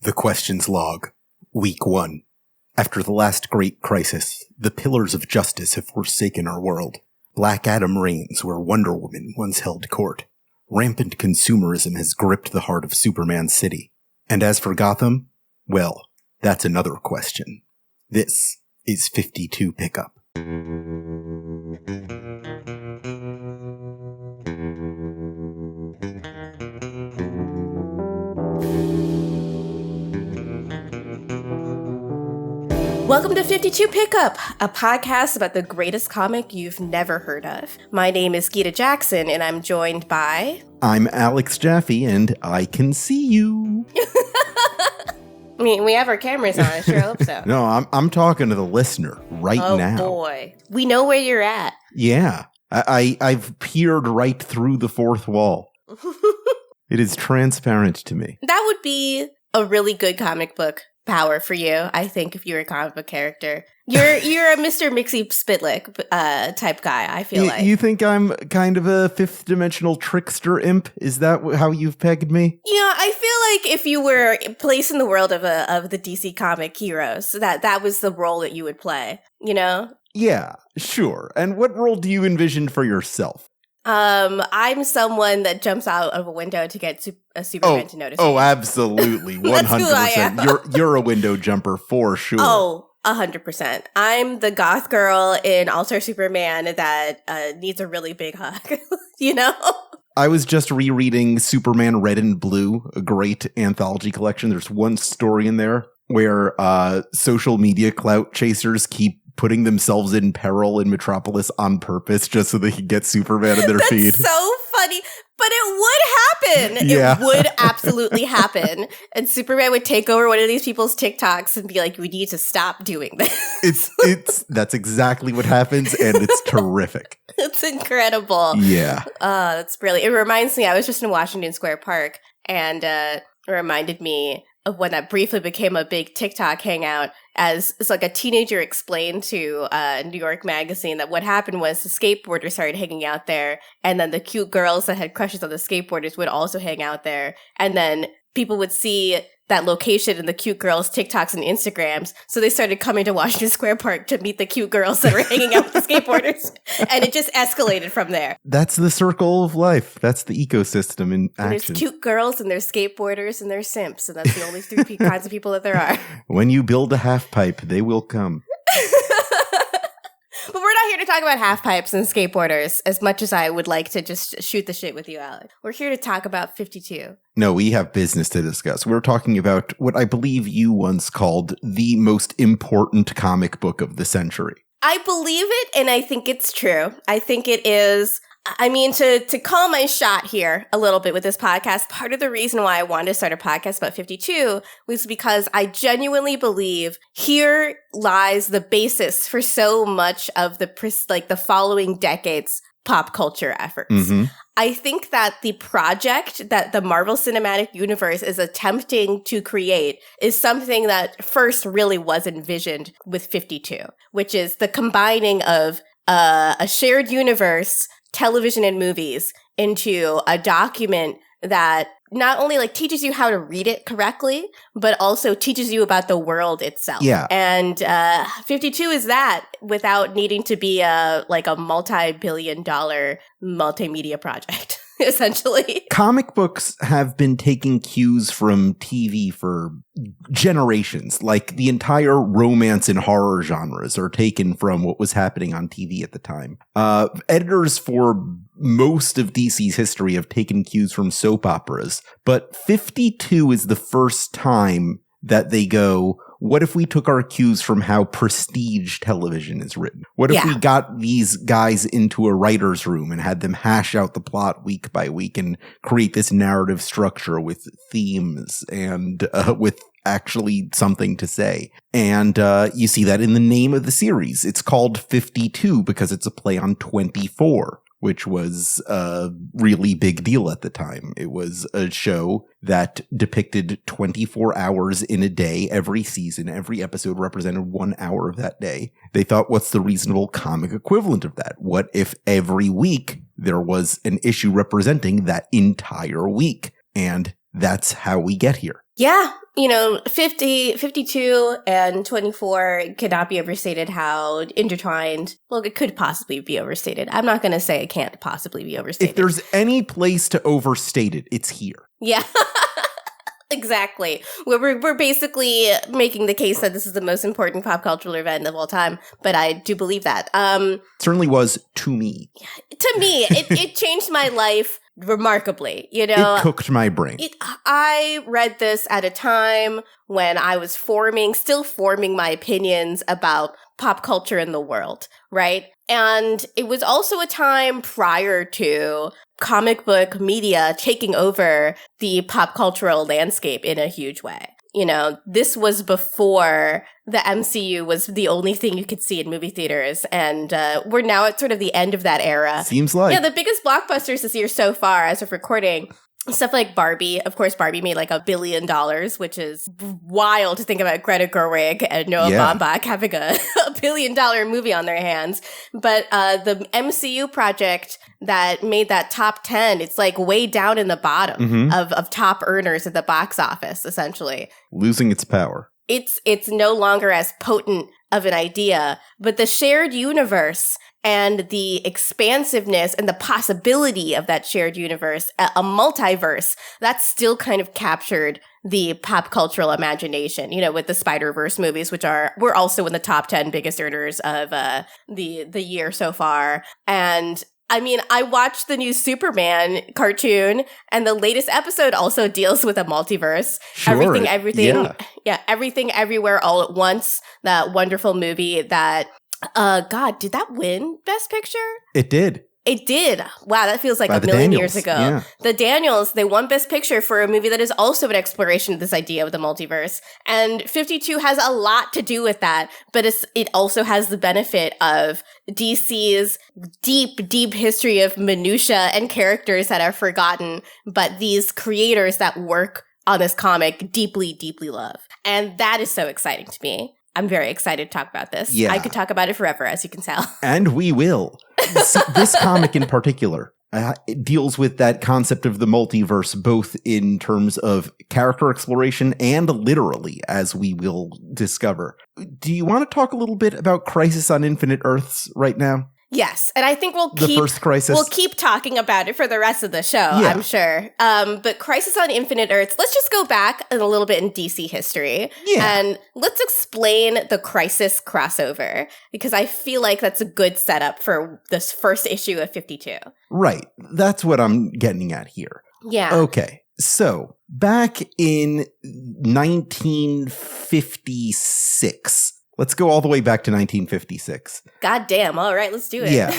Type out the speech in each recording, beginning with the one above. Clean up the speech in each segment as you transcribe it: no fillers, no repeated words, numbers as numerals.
The Questions Log, Week 1. After the last great crisis, the pillars of justice have forsaken our world. Black Adam reigns where Wonder Woman once held court. Rampant consumerism has gripped the heart of Superman City. And as for Gotham, well, that's another question. This is 52 Pickup. Welcome to 52 Pickup, a podcast about the greatest comic you've never heard of. My name is Gita Jackson, and I'm joined by... I'm Alex Jaffe, and I can see you. I mean, we have our cameras on, I sure hope so. No, I'm talking to the listener right now. Oh boy. We know where you're at. Yeah, I've peered right through the fourth wall. It is transparent to me. That would be a really good comic book power for you, I think, if you were a comic book character. You're a Mr. Mixie Spitlick type guy, I feel like. You think I'm kind of a fifth dimensional trickster imp? Is that how you've pegged me? Yeah, I feel like if you were placed in the world of the DC comic heroes, that was the role that you would play, you know? Yeah, sure. And what role do you envision for yourself? I'm someone that jumps out of a window to get a Superman to notice me. Oh, absolutely. 100%. That's who I am. You're a window jumper for sure. Oh, 100%. I'm the goth girl in All-Star Superman that needs a really big hug, you know? I was just rereading Superman Red and Blue, a great anthology collection. There's one story in there where social media clout chasers keep putting themselves in peril in Metropolis on purpose just so they can get Superman in their feed. That's so funny. But it would happen. Yeah. It would absolutely happen. And Superman would take over one of these people's TikToks and be like, we need to stop doing this. That's exactly what happens, and it's terrific. It's incredible. Yeah. That's brilliant. It reminds me, I was just in Washington Square Park, and it reminded me of when that briefly became a big TikTok hangout, as it's like a teenager explained to New York Magazine that what happened was the skateboarders started hanging out there, and then the cute girls that had crushes on the skateboarders would also hang out there, and then people would see that location in the cute girls' TikToks and Instagrams, so they started coming to Washington Square Park to meet the cute girls that were hanging out with the skateboarders, and it just escalated from there. That's the circle of life. That's the ecosystem in action. And there's cute girls, and there's skateboarders, and there's simps, and that's the only three kinds of people that there are. When you build a half pipe, they will come. But we're not here to talk about half pipes and skateboarders as much as I would like to just shoot the shit with you, Alex. We're here to talk about 52. No, we have business to discuss. We're talking about what I believe you once called the most important comic book of the century. I believe it, and I think it's true. I think it is. I mean, to call my shot here a little bit with this podcast, part of the reason why I wanted to start a podcast about 52 was because I genuinely believe here lies the basis for so much of the following decades pop culture efforts. Mm-hmm. I think that the project that the Marvel Cinematic Universe is attempting to create is something that first really was envisioned with 52, which is the combining of a shared universe, television and movies, into a document that not only teaches you how to read it correctly, but also teaches you about the world itself. Yeah. And 52 is that without needing to be a multi-billion-dollar multimedia project. Essentially. Comic books have been taking cues from TV for generations. Like the entire romance and horror genres are taken from what was happening on TV at the time. Editors for most of DC's history have taken cues from soap operas, but 52 is the first time that they go, what if we took our cues from how prestige television is written? What if we got these guys into a writer's room and had them hash out the plot week by week and create this narrative structure with themes and with actually something to say? And you see that in the name of the series. It's called 52 because it's a play on 24. Which was a really big deal at the time. It was a show that depicted 24 hours in a day every season. Every episode represented 1 hour of that day. They thought, what's the reasonable comic equivalent of that? What if every week there was an issue representing that entire week? And that's how we get here. Yeah, 50, 52, and 24 cannot be overstated how intertwined. Well, it could possibly be overstated. I'm not going to say it can't possibly be overstated. If there's any place to overstate it, it's here. Yeah. Exactly. We're basically making the case that this is the most important pop cultural event of all time, but I do believe that. Certainly was to me. To me, it changed my life remarkably. It cooked my brain. I read this at a time when I was still forming my opinions about pop culture in the world, right? And it was also a time prior to comic book media taking over the pop cultural landscape in a huge way. This was before the MCU was the only thing you could see in movie theaters. And we're now at sort of the end of that era. Seems like. Yeah, the biggest blockbusters this year so far, as of recording, stuff like Barbie. Of course, Barbie made like $1 billion, which is wild to think about Greta Gerwig and Noah Baumbach having a $1 billion movie on their hands. But the MCU project that made that top 10, it's like way down in the bottom of top earners at the box office, essentially. Losing its power. It's no longer as potent of an idea, but the shared universe and the expansiveness and the possibility of that shared universe, a multiverse, that's still kind of captured the pop cultural imagination, with the Spider-Verse movies, which we're also in the top 10 biggest earners of the year so far. And I mean, I watched the new Superman cartoon, and the latest episode also deals with a multiverse. Sure. Everything, Everywhere, All at Once. That wonderful movie that, God, did that win Best Picture? It did. It did. Wow, that feels like a million years ago. Yeah. The Daniels, they won Best Picture for a movie that is also an exploration of this idea of the multiverse. And 52 has a lot to do with that, but it also has the benefit of DC's deep, deep history of minutia and characters that are forgotten, but these creators that work on this comic deeply, deeply love. And that is so exciting to me. I'm very excited to talk about this. Yeah. I could talk about it forever, as you can tell. And we will. This comic in particular it deals with that concept of the multiverse, both in terms of character exploration and literally, as we will discover. Do you want to talk a little bit about Crisis on Infinite Earths right now? Yes, and I think the first Crisis. We'll keep talking about it for the rest of the show, I'm sure. But Crisis on Infinite Earths, let's just go back a little bit in DC history. Yeah. And let's explain the Crisis crossover, because I feel like that's a good setup for this first issue of 52. Right. That's what I'm getting at here. Yeah. Okay. So, back in 1956, let's go all the way back to 1956. God damn. All right, let's do it. Yeah.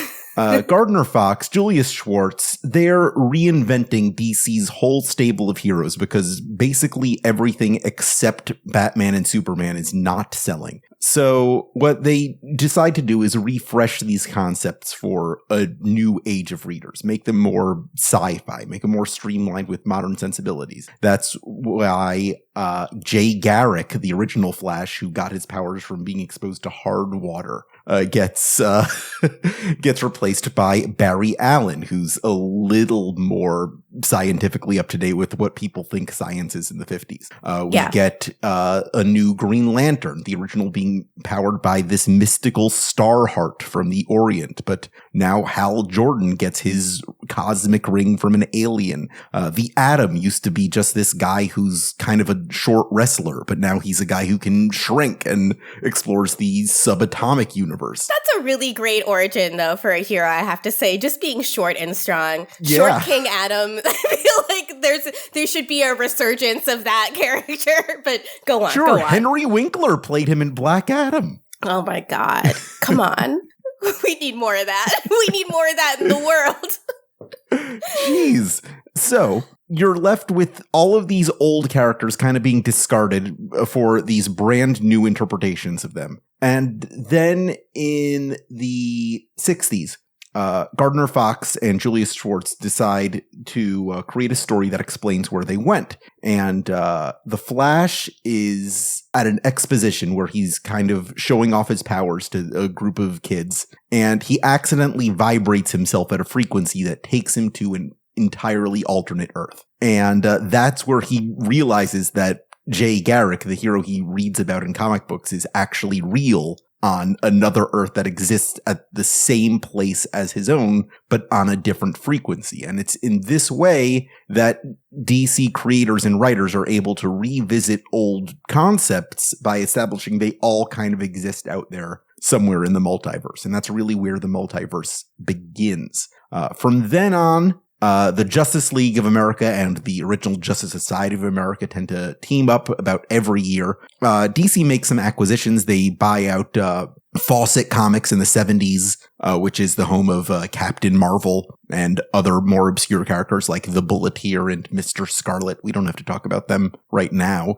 Gardner Fox, Julius Schwartz, they're reinventing DC's whole stable of heroes because basically everything except Batman and Superman is not selling. So what they decide to do is refresh these concepts for a new age of readers, make them more sci-fi, make them more streamlined with modern sensibilities. That's why Jay Garrick, the original Flash, who got his powers from being exposed to hard water, gets replaced by Barry Allen, who's a little more scientifically up to date with what people think science is in the 50s. We get a new Green Lantern, the original being powered by this mystical Starheart from the Orient, but now Hal Jordan gets his cosmic ring from an alien. The Atom used to be just this guy who's kind of a short wrestler, but now he's a guy who can shrink and explores the subatomic universe. That's a really great origin, though, for a hero, I have to say. Just being short and strong. Yeah. Short King Atom. I feel like there should be a resurgence of that character, but go on. Sure, go on. Henry Winkler played him in Black Adam. Oh my God. Come on. We need more of that. We need more of that in the world. Jeez. So you're left with all of these old characters kind of being discarded for these brand new interpretations of them. And then in the 60s, Gardner Fox and Julius Schwartz decide to create a story that explains where they went. And the Flash is at an exposition where he's kind of showing off his powers to a group of kids. And he accidentally vibrates himself at a frequency that takes him to an entirely alternate Earth. And that's where he realizes that Jay Garrick, the hero he reads about in comic books, is actually real on another Earth that exists at the same place as his own, but on a different frequency. And it's in this way that DC creators and writers are able to revisit old concepts by establishing they all kind of exist out there somewhere in the multiverse. And that's really where the multiverse begins. From then on, the Justice League of America and the original Justice Society of America tend to team up about every year. DC makes some acquisitions. They buy out Fawcett Comics in the 70s, which is the home of Captain Marvel and other more obscure characters like the Bulleteer and Mr. Scarlet. We don't have to talk about them right now.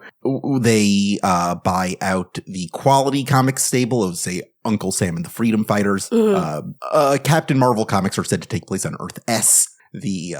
They buy out the Quality Comics stable of, say, Uncle Sam and the Freedom Fighters. Captain Marvel comics are said to take place on Earth S. The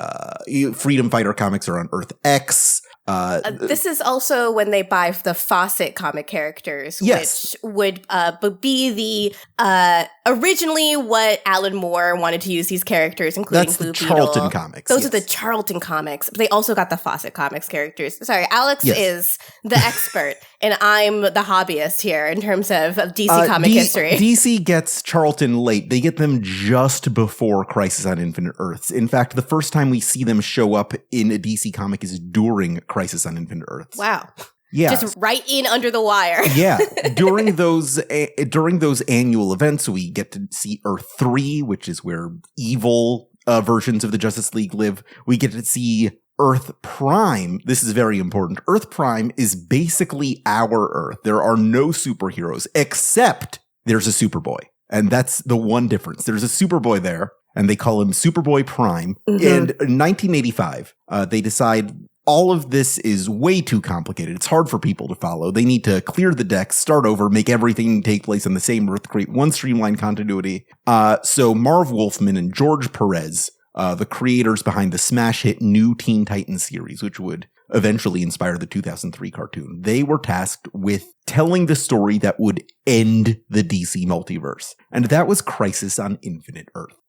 Freedom Fighter comics are on Earth X. This is also when they buy the Fawcett comic characters, yes, which would be the originally what Alan Moore wanted to use these characters, including That's Blue the Beetle. Charlton comics. Those yes. are the Charlton comics. But they also got the Fawcett comics characters. Sorry, Alex yes. is the expert, and I'm the hobbyist here in terms of DC comic history. DC gets Charlton late. They get them just before Crisis on Infinite Earths. In fact, the first time we see them show up in a DC comic is during Crisis on Infinite Earths. Wow. Yeah. Just right in under the wire. Yeah. During those annual events, we get to see Earth 3, which is where evil versions of the Justice League live. We get to see Earth Prime. This is very important. Earth Prime is basically our Earth. There are no superheroes, except there's a Superboy. And that's the one difference. There's a Superboy there, and they call him Superboy Prime. And in 1985, they decide all of this is way too complicated. It's hard for people to follow. They need to clear the decks, start over, make everything take place on the same Earth, create one streamlined continuity. So Marv Wolfman and George Perez, the creators behind the smash hit New Teen Titans series, which would eventually inspire the 2003 cartoon, they were tasked with telling the story that would end the DC multiverse. And that was Crisis on Infinite Earth.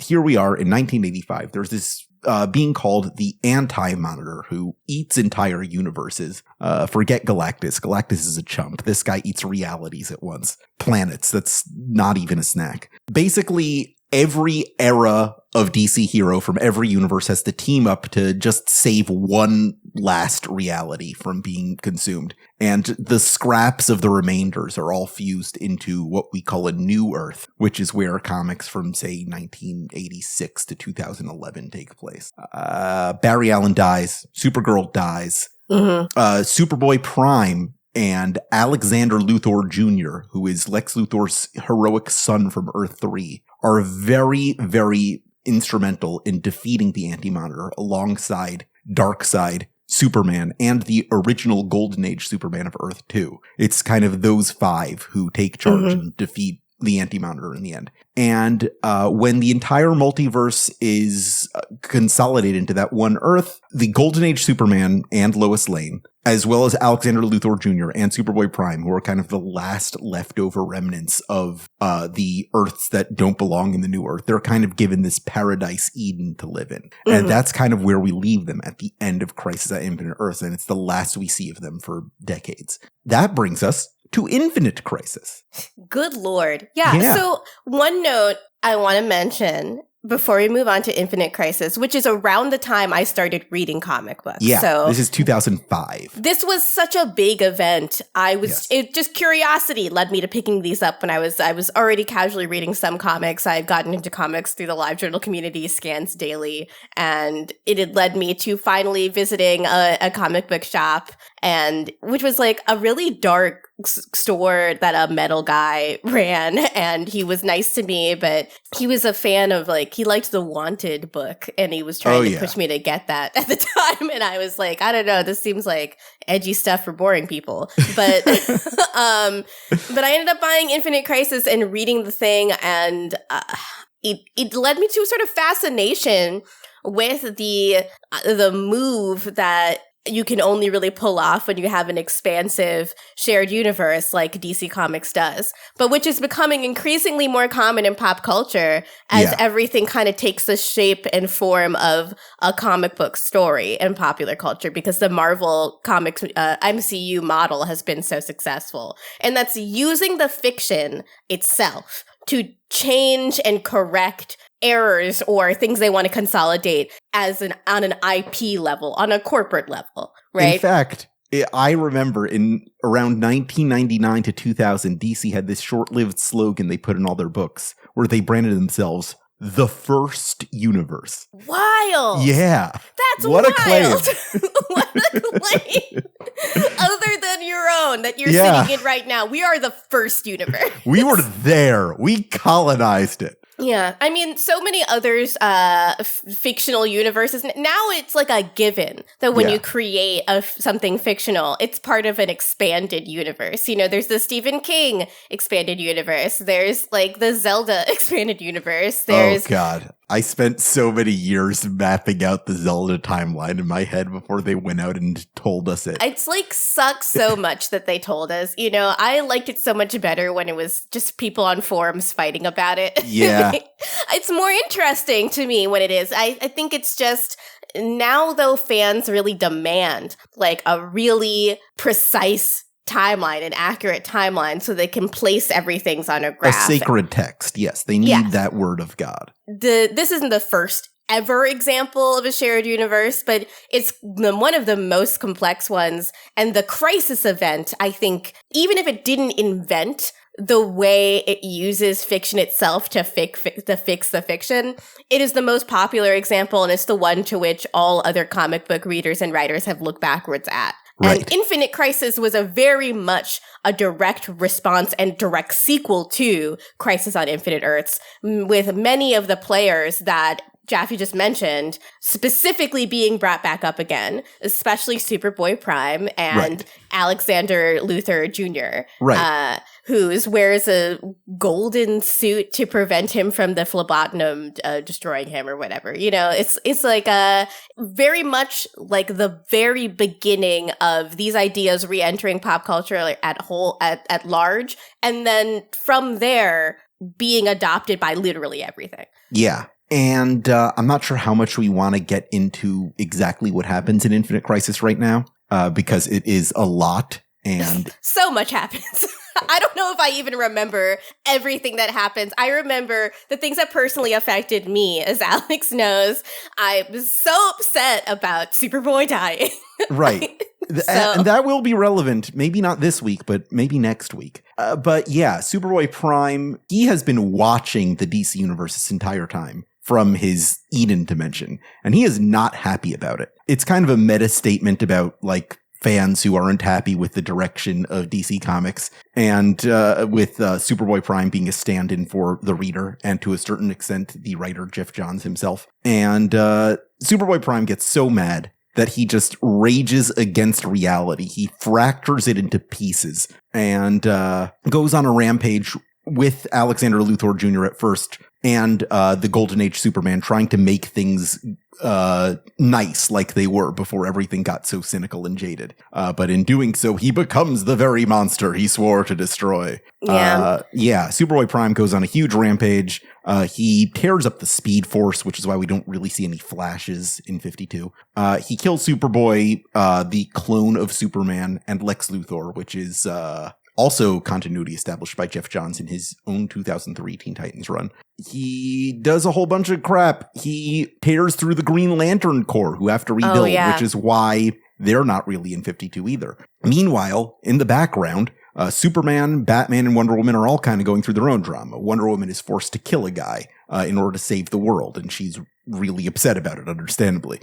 Here we are in 1985. There's this being called the Anti-Monitor, who eats entire universes. Forget Galactus. Galactus is a chump. This guy eats realities at once. Planets. That's not even a snack. Basically, every era of DC hero from every universe has to team up to just save one last reality from being consumed. And the scraps of the remainders are all fused into what we call a new Earth, which is where comics from, say, 1986 to 2011 take place. Barry Allen dies. Supergirl dies. Superboy Prime and Alexander Luthor Jr., who is Lex Luthor's heroic son from Earth 3, are very, very instrumental in defeating the Anti-Monitor alongside Darkseid, Superman, and the original Golden Age Superman of Earth 2. It's kind of those five who take charge and defeat the Anti-Monitor in the end. And when the entire multiverse is consolidated into that one Earth, the Golden Age Superman and Lois Lane, as well as Alexander Luthor Jr. and Superboy Prime, who are kind of the last leftover remnants of the Earths that don't belong in the new Earth, they're kind of given this paradise Eden to live in. And that's kind of where we leave them at the end of Crisis on Infinite Earths, and it's the last we see of them for decades. That brings us to Infinite Crisis. Good Lord. Yeah. So one note I want to mention before we move on to Infinite Crisis, which is around the time I started reading comic books. Yeah, so this is 2005. This was such a big event. Just curiosity led me to picking these up when I was already casually reading some comics. I had gotten into comics through the Live Journal community, Scans Daily, and it had led me to finally visiting a comic book shop, and which was like a really dark store that a metal guy ran, and he was nice to me, but he was a fan of, like, he liked the Wanted book, and he was trying to push me to get that at the time, and I was like, I don't know, this seems like edgy stuff for boring people, but but I ended up buying Infinite Crisis and reading the thing, and it led me to a sort of fascination with the move that you can only really pull off when you have an expansive shared universe like DC Comics does, but which is becoming increasingly more common in pop culture as everything kind of takes the shape and form of a comic book story in popular culture, because the Marvel Comics MCU model has been so successful. And that's using the fiction itself to change and correct errors or things they want to consolidate on an IP level, on a corporate level, right? In fact, I remember in around 1999 to 2000, DC had this short-lived slogan they put in all their books where they branded themselves the first universe. Wild. Yeah. That's what wild. A claim. What a claim. Other than your own that you're sitting in right now. We are the first universe. We were there. We colonized it. Yeah, I mean, so many others, fictional universes. Now it's like a given that when you create something fictional, it's part of an expanded universe. You know, there's the Stephen King expanded universe. There's like the Zelda expanded universe. Oh, God. I spent so many years mapping out the Zelda timeline in my head before they went out and told us it. It's like sucks so much that they told us. You know, I liked it so much better when it was just people on forums fighting about it. Yeah. It's more interesting to me when it is. I think it's just now, though, fans really demand like a really precise timeline, an accurate timeline, so they can place everything on a graph. A sacred text, yes. They need that word of God. This isn't the first ever example of a shared universe, but it's one of the most complex ones. And the Crisis event, I think, even if it didn't invent the way it uses fiction itself to fix the fiction, it is the most popular example, and it's the one to which all other comic book readers and writers have looked backwards at. Right. And Infinite Crisis was a very much a direct response and direct sequel to Crisis on Infinite Earths, with many of the players that Jaffe just mentioned specifically being brought back up again, especially Superboy Prime and Alexander Luthor Jr., who wears a golden suit to prevent him from the phlebotomum destroying him or whatever. You know, it's like a very much like the very beginning of these ideas re-entering pop culture at large, and then from there being adopted by literally everything. Yeah. And I'm not sure how much we want to get into exactly what happens in Infinite Crisis right now, because it is a lot. And so much happens. I don't know if I even remember everything that happens. I remember the things that personally affected me. As Alex knows, I was so upset about Superboy dying. Right. And that will be relevant, maybe not this week, but maybe next week. But yeah, Superboy Prime, he has been watching the DC universe this entire time from his Eden dimension, and he is not happy about it. It's kind of a meta statement about like fans who aren't happy with the direction of DC Comics, and with Superboy Prime being a stand-in for the reader and to a certain extent the writer Geoff Johns himself. And Superboy Prime gets so mad that he just rages against reality. He fractures it into pieces and goes on a rampage with Alexander Luthor Jr. at first, and the Golden Age Superman, trying to make things nice like they were before everything got so cynical and jaded. But in doing so, he becomes the very monster he swore to destroy. Yeah. Superboy Prime goes on a huge rampage. He tears up the Speed Force, which is why we don't really see any flashes in 52. He kills Superboy, the clone of Superman, and Lex Luthor, which is also continuity established by Geoff Johns in his own 2003 Teen Titans run. He does a whole bunch of crap. He tears through the Green Lantern Corps, who have to rebuild, which is why they're not really in 52 either. Meanwhile, in the background, Superman, Batman, and Wonder Woman are all kind of going through their own drama. Wonder Woman is forced to kill a guy in order to save the world, and she's really upset about it, understandably.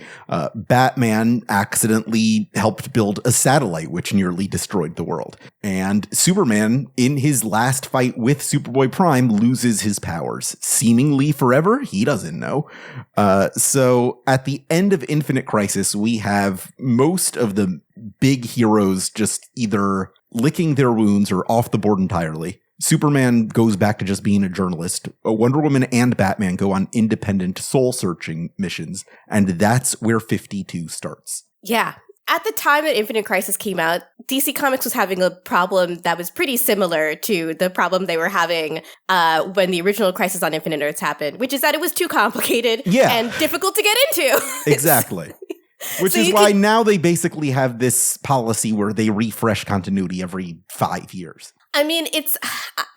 Batman accidentally helped build a satellite which nearly destroyed the world. And Superman, in his last fight with Superboy Prime, loses his powers. Seemingly forever? He doesn't know. So at the end of Infinite Crisis, we have most of the big heroes just either licking their wounds or off the board entirely. Superman goes back to just being a journalist. Wonder Woman and Batman go on independent soul-searching missions, and that's where 52 starts. Yeah. at the time that Infinite Crisis came out, DC Comics was having a problem that was pretty similar to the problem they were having when the original Crisis on Infinite Earths happened, which is that it was too complicated and difficult to get into. Exactly. Which is why now they basically have this policy where they refresh continuity every 5 years. I mean,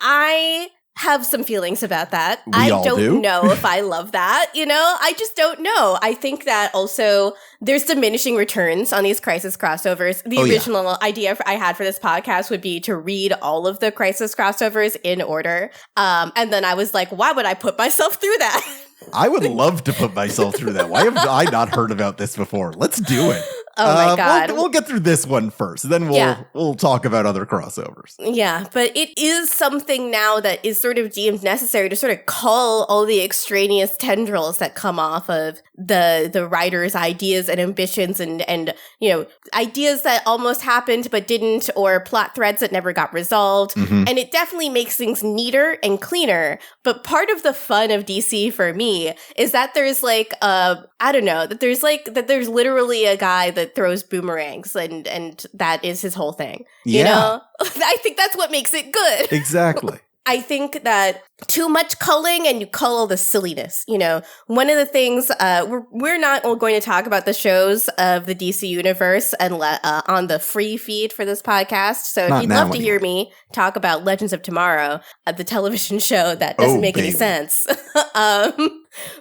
I have some feelings about that. I don't know if I love that, I just don't know. I think that also there's diminishing returns on these Crisis crossovers. The original idea I had for this podcast would be to read all of the Crisis crossovers in order. And then I was like, why would I put myself through that? I would love to put myself through that. Why have I not heard about this before? Let's do it. Oh my God. We'll get through this one first. Then we'll talk about other crossovers. Yeah, but it is something now that is sort of deemed necessary to sort of cull all the extraneous tendrils that come off of the writer's ideas and ambitions and ideas that almost happened but didn't, or plot threads that never got resolved. Mm-hmm. And it definitely makes things neater and cleaner. But part of the fun of DC for me is that there's that there's literally a guy that throws boomerangs and that is his whole thing. I think that's what makes it good. Exactly. I think that too much culling and you cull all the silliness. One of the things we're not going to talk about the shows of the DC universe on the free feed for this podcast. So if you'd love to hear me talk about Legends of Tomorrow, the television show that doesn't make any sense,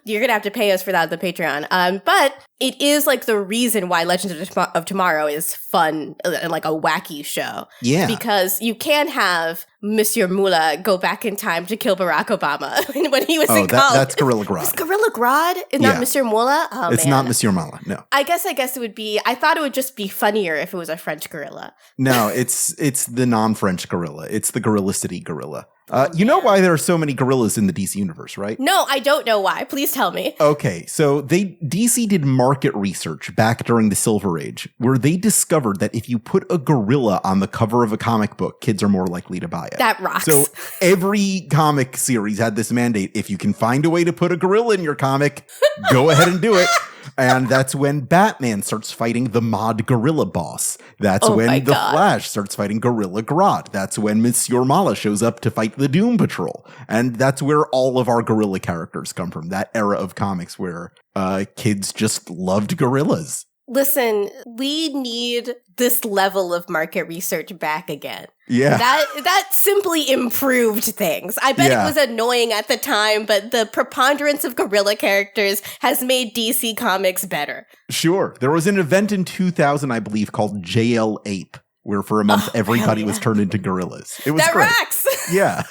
you're going to have to pay us for that on the Patreon. But it is like the reason why Legends of Tomorrow is fun and like a wacky show. Yeah. Because you can have Monsieur Mula go back in time to kill Barack Obama when he was in college. That's Gorilla Grodd. It's Gorilla Grodd? It's not Monsieur Mula? Oh, it's not Monsieur Mula, no. I guess it would be, I thought it would just be funnier if it was a French gorilla. No, it's the non-French gorilla. It's the Gorilla City gorilla. You know why there are so many gorillas in the DC universe, right? No, I don't know why. Please tell me. Okay, so DC did market research back during the Silver Age, where they discovered that if you put a gorilla on the cover of a comic book, kids are more likely to buy it. That rocks. So every comic series had this mandate. If you can find a way to put a gorilla in your comic, go ahead and do it. And that's when Batman starts fighting the mod gorilla boss. That's when the Flash starts fighting Gorilla Grodd. That's when Monsieur Mala shows up to fight the Doom Patrol. And that's where all of our gorilla characters come from, that era of comics where kids just loved gorillas. Listen, we need this level of market research back again. Yeah. That simply improved things. I bet it was annoying at the time, but the preponderance of gorilla characters has made DC Comics better. Sure. There was an event in 2000, I believe, called JL Ape, where for a month everybody was turned into gorillas. It was great. That rocks! Yeah.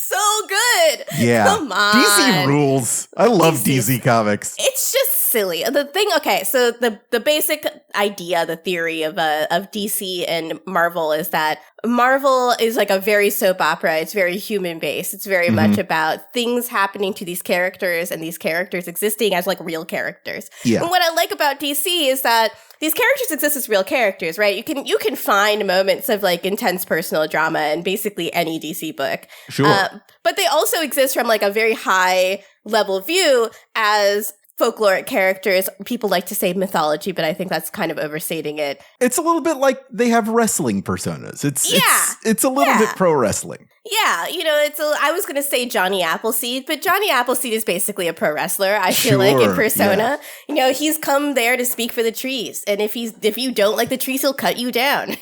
So good. Yeah. Come on. DC rules. I love DC Comics. It's just silly. The thing, okay, so the basic idea, the theory of DC and Marvel is that Marvel is like a very soap opera. It's very human based. It's very much about things happening to these characters and these characters existing as like real characters. Yeah. And what I like about DC is that these characters exist as real characters, right? You can find moments of like intense personal drama in basically any DC book. Sure. But they also exist from like a very high level view as folkloric characters. People like to say mythology, but I think that's kind of overstating it. It's a little bit like they have wrestling personas. It's a little bit pro wrestling. Yeah, I was going to say Johnny Appleseed, but Johnny Appleseed is basically a pro wrestler, I feel like, in persona. Yeah. He's come there to speak for the trees, and if you don't like the trees, he'll cut you down,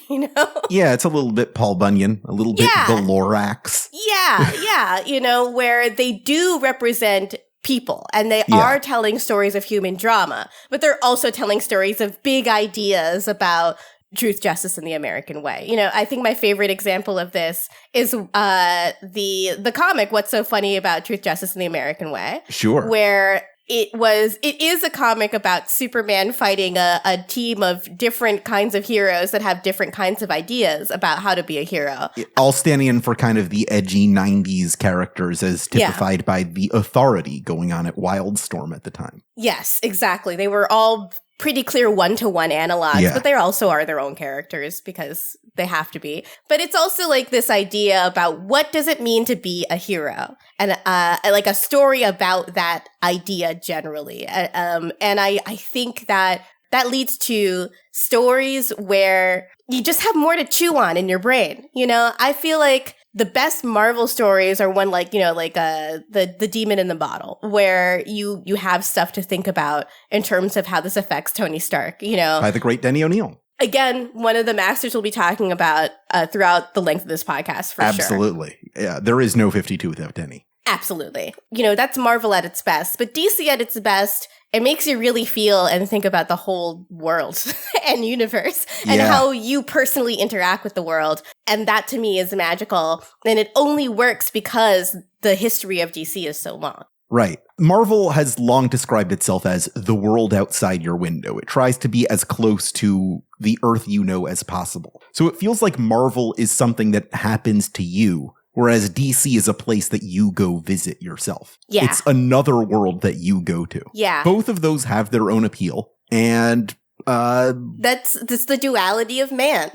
Yeah, it's a little bit Paul Bunyan, a little bit the Lorax. Yeah, where they do represent people, and they are telling stories of human drama, but they're also telling stories of big ideas about truth, justice, and the American way. I think my favorite example of this is the comic What's So Funny About Truth, Justice, and the American Way. Sure. Where it is a comic about Superman fighting a team of different kinds of heroes that have different kinds of ideas about how to be a hero. All standing in for kind of the edgy 90s characters as typified by the authority going on at Wildstorm at the time. Yes, exactly. They were all pretty clear one-to-one analogs, but they also are their own characters because they have to be. But it's also like this idea about what does it mean to be a hero, and like a story about that idea generally. And I think that that leads to stories where you just have more to chew on in your brain. You know, I feel like the best Marvel stories are one like, you know, like the Demon in the Bottle, where you have stuff to think about in terms of how this affects Tony Stark, you know. By the great Denny O'Neil. Again, one of the masters we'll be talking about throughout the length of this podcast, for sure. Absolutely. Yeah, there is no 52 without Denny. Absolutely. You know, that's Marvel at its best. But DC at its best, it makes you really feel and think about the whole world and universe and how you personally interact with the world. And that to me is magical. And it only works because the history of DC is so long. Right. Marvel has long described itself as the world outside your window. It tries to be as close to the Earth you know as possible. So it feels like Marvel is something that happens to you, whereas DC is a place that you go visit yourself. Yeah. It's another world that you go to. Yeah. Both of those have their own appeal. And that's the duality of man.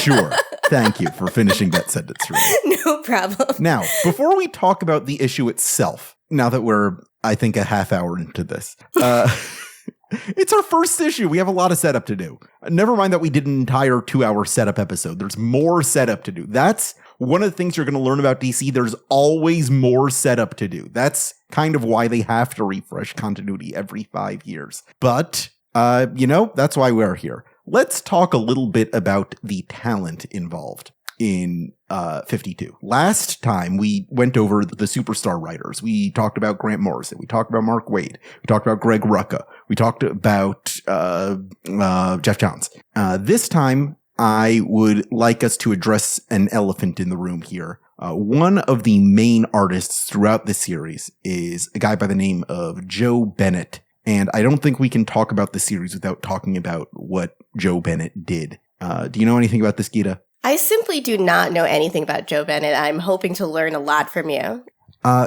Sure. Thank you for finishing that sentence for me. No problem. Now, before we talk about the issue itself, now that we're, I think, a half hour into this, it's our first issue. We have a lot of setup to do. Never mind that we did an entire 2-hour setup episode. There's more setup to do. That's one of the things you're going to learn about DC. There's always more setup to do. That's kind of why they have to refresh continuity every 5 years. But, you know, that's why we're here. Let's talk a little bit about the talent involved in 52. Last time we went over the superstar writers. We talked about Grant Morrison. We talked about Mark Waid. We talked about Greg Rucka. We talked about Jeff Johns. This time, I would like us to address an elephant in the room here. One of the main artists throughout this series is a guy by the name of Joe Bennett. And I don't think we can talk about the series without talking about what Joe Bennett did. Do you know anything about this, Gita? I simply do not know anything about Joe Bennett. I'm hoping to learn a lot from you.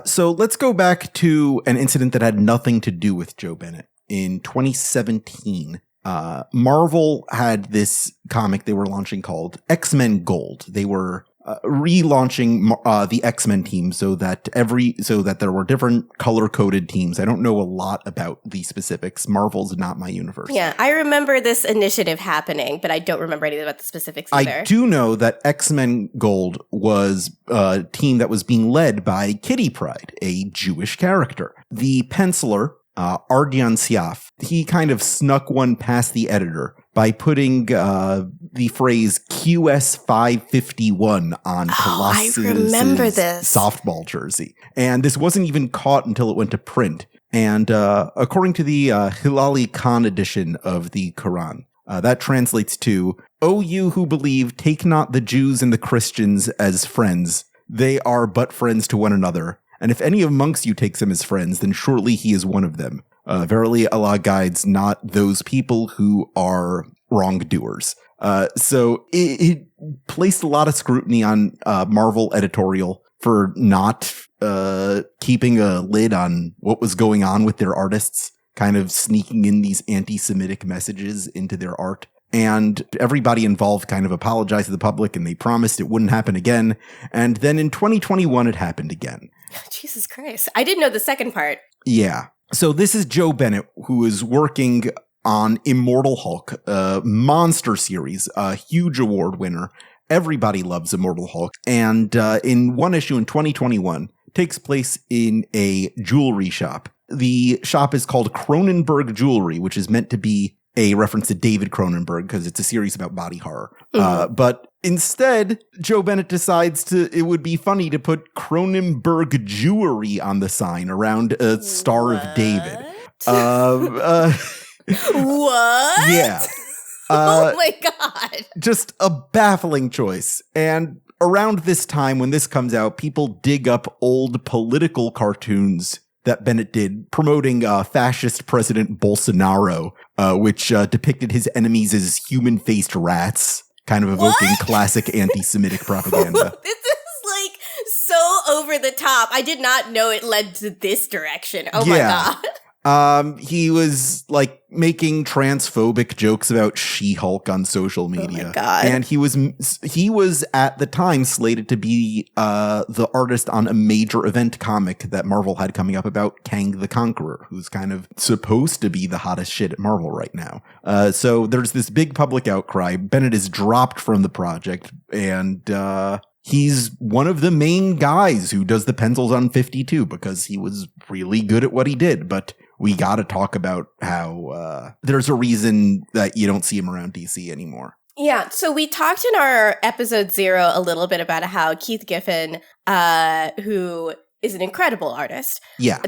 So let's go back to an incident that had nothing to do with Joe Bennett. In 2017, Marvel had this comic they were launching called X-Men Gold. They were relaunching the X-Men team so that there were different color-coded teams. I don't know a lot about the specifics. Marvel's not my universe. Yeah, I remember this initiative happening, but I don't remember anything about the specifics either. I do know that X-Men Gold was a team that was being led by Kitty Pryde, a Jewish character. The penciler, Ardian Siaf, he kind of snuck one past the editor by putting the phrase QS 551 on Colossus's softball jersey. And this wasn't even caught until it went to print. And according to the Hilali Khan edition of the Quran, that translates to, "O you who believe, take not the Jews and the Christians as friends. They are but friends to one another. And if any amongst you takes them as friends, then surely he is one of them. Verily Allah guides not those people who are wrongdoers." So it placed a lot of scrutiny on Marvel editorial for not keeping a lid on what was going on with their artists, kind of sneaking in these anti-Semitic messages into their art. And everybody involved kind of apologized to the public, and they promised it wouldn't happen again. And then in 2021, it happened again. Jesus Christ. I didn't know the second part. Yeah. So this is Joe Bennett, who is working on Immortal Hulk, a monster series, a huge award winner. Everybody loves Immortal Hulk. And in one issue in 2021, takes place in a jewelry shop. The shop is called Cronenberg Jewelry, which is meant to be a reference to David Cronenberg because it's a series about body horror. Mm-hmm. But instead, Joe Bennett decides it would be funny to put Cronenberg Jewelry on the sign around a Star of David. What? Yeah. Oh my God. Just a baffling choice. And around this time, when this comes out, people dig up old political cartoons that Bennett did promoting fascist President Bolsonaro, which depicted his enemies as human-faced rats, kind of evoking classic anti-Semitic propaganda. This is like so over the top. I did not know it led to this direction. Oh my God. He was like making transphobic jokes about She-Hulk on social media. Oh my God. And he was at the time slated to be the artist on a major event comic that Marvel had coming up about Kang the Conqueror, who's kind of supposed to be the hottest shit at Marvel right now. So there's this big public outcry. Bennett is dropped from the project, and he's one of the main guys who does the pencils on 52 because he was really good at what he did. But we got to talk about how there's a reason that you don't see him around DC anymore. Yeah, so we talked in our episode 0 a little bit about how Keith Giffen, who is an incredible artist,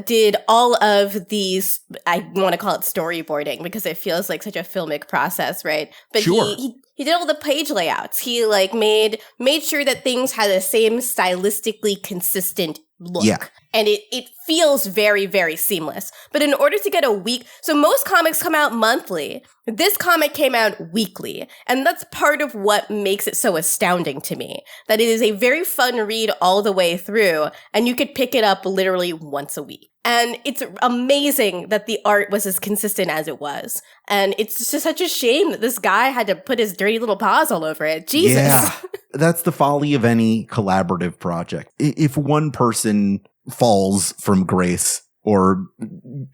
did all of these, I want to call it storyboarding because it feels like such a filmic process, right? But sure. He did all the page layouts. He like made sure that things had the same stylistically consistent look. Yeah. And it feels very, very seamless. But in order to get a week, so most comics come out monthly. This comic came out weekly. And that's part of what makes it so astounding to me. That it is a very fun read all the way through. And you could pick it up literally once a week. And it's amazing that the art was as consistent as it was. And it's just such a shame that this guy had to put his dirty little paws all over it. Jesus. Yeah, that's the folly of any collaborative project. If one person falls from grace or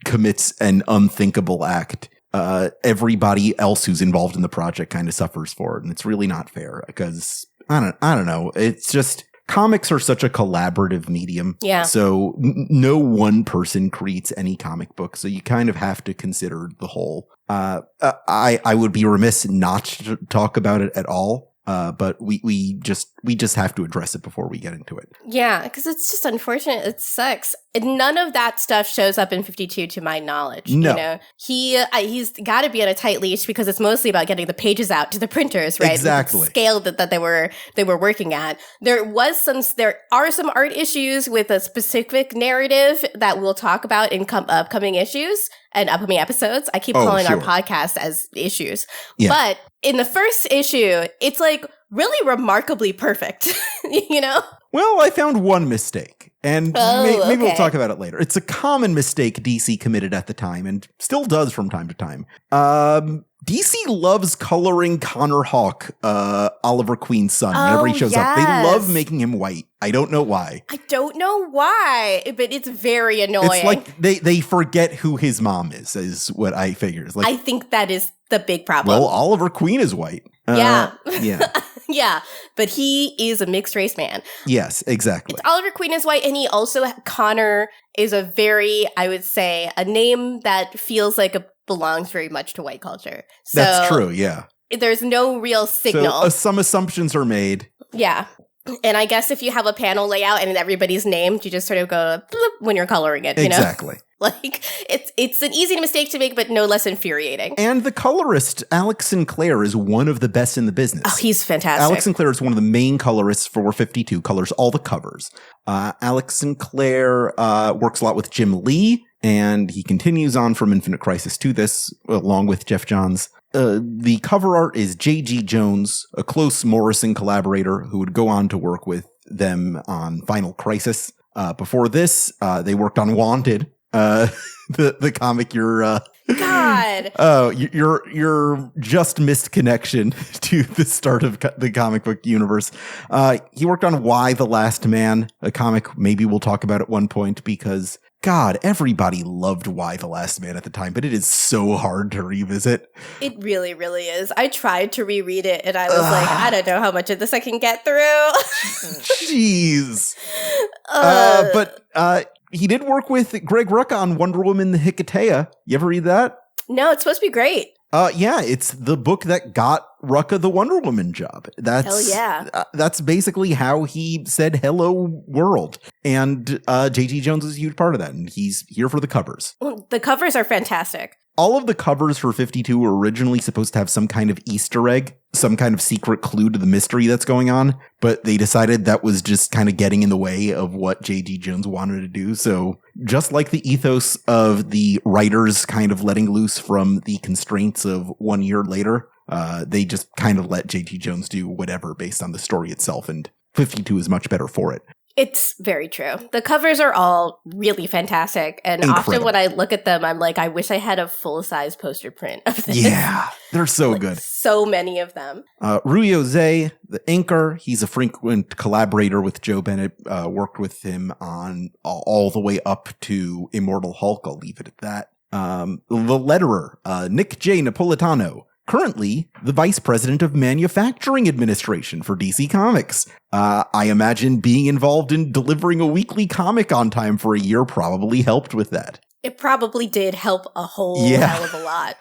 commits an unthinkable act, everybody else who's involved in the project kind of suffers for it. And it's really not fair because I don't know. It's just comics are such a collaborative medium. Yeah. So no one person creates any comic book. So you kind of have to consider the whole. I would be remiss not to talk about it at all. But we just have to address it before we get into it. Yeah, because it's just unfortunate. It sucks. And none of that stuff shows up in 52 to my knowledge. No. You know, he's got to be on a tight leash because it's mostly about getting the pages out to the printers, right? Exactly. The scale that they were working at. There are some art issues with a specific narrative that we'll talk about in upcoming issues and upcoming episodes. I keep calling our podcast as issues. Yeah. But in the first issue, it's like really remarkably perfect, you know? Well, I found one mistake, and maybe we'll talk about it later. It's a common mistake DC committed at the time and still does from time to time. DC loves coloring Connor Hawke, Oliver Queen's son, whenever he shows up. They love making him white. I don't know why. I don't know why, but it's very annoying. It's like they forget who his mom is what I figure. It's like, I think that is the big problem. Well, Oliver Queen is white. Yeah. Yeah. Yeah, but he is a mixed race man. Yes, exactly. Oliver Queen is white, and he also, Connor is a very, I would say, a name that feels like it belongs very much to white culture. So that's true, yeah. There's no real signal. So, some assumptions are made. Yeah. And I guess if you have a panel layout and everybody's named, you just sort of go bloop when you're coloring it, you know? Exactly. Like, it's an easy mistake to make, but no less infuriating. And the colorist, Alex Sinclair, is one of the best in the business. Oh, he's fantastic. Alex Sinclair is one of the main colorists for 52, colors all the covers. Alex Sinclair works a lot with Jim Lee, and he continues on from Infinite Crisis to this, along with Jeff Johns. The cover art is J.G. Jones, a close Morrison collaborator who would go on to work with them on Final Crisis. Before this, they worked on Wanted. The comic God. Oh, your just missed connection to the start of the comic book universe. He worked on Why the Last Man, a comic maybe we'll talk about at one point because God, everybody loved Why the Last Man at the time, but it is so hard to revisit. It really, really is. I tried to reread it and I was like, I don't know how much of this I can get through. Jeez. But he did work with Greg Rucka on Wonder Woman the Hecate. You ever read that? No, it's supposed to be great. Yeah, it's the book that got Rucka the Wonder Woman job. Hell yeah. That's basically how he said hello world. And J.G. Jones is a huge part of that, and he's here for the covers. Well, the covers are fantastic. All of the covers for 52 were originally supposed to have some kind of Easter egg, some kind of secret clue to the mystery that's going on, but they decided that was just kind of getting in the way of what J.G. Jones wanted to do. So just like the ethos of the writers kind of letting loose from the constraints of 1 year later, they just kind of let J.G. Jones do whatever based on the story itself, and 52 is much better for it. It's very true. The covers are all really fantastic. And often when I look at them, I'm like, I wish I had a full-size poster print of this. Yeah, they're so good. So many of them. Rui Jose, the inker, he's a frequent collaborator with Joe Bennett, worked with him on all the way up to Immortal Hulk. I'll leave it at that. The letterer, Nick J. Napolitano, currently the vice president of manufacturing administration for DC Comics. I imagine being involved in delivering a weekly comic on time for a year probably helped with that. It probably did help a whole hell of a lot.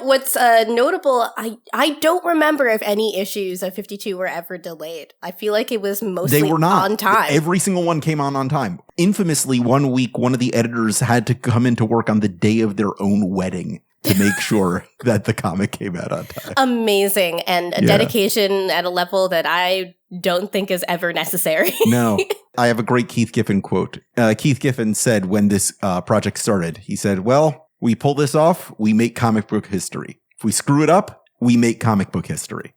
What's notable, I don't remember if any issues of 52 were ever delayed. I feel like it was mostly they were not. On time. Every single one came on time. Infamously, one week, one of the editors had to come into work on the day of their own wedding to make sure that the comic came out on time. Amazing. And a dedication at a level that I don't think is ever necessary. No. I have a great Keith Giffen quote. Keith Giffen said when this project started, he said, well, we pull this off, we make comic book history. If we screw it up, we make comic book history.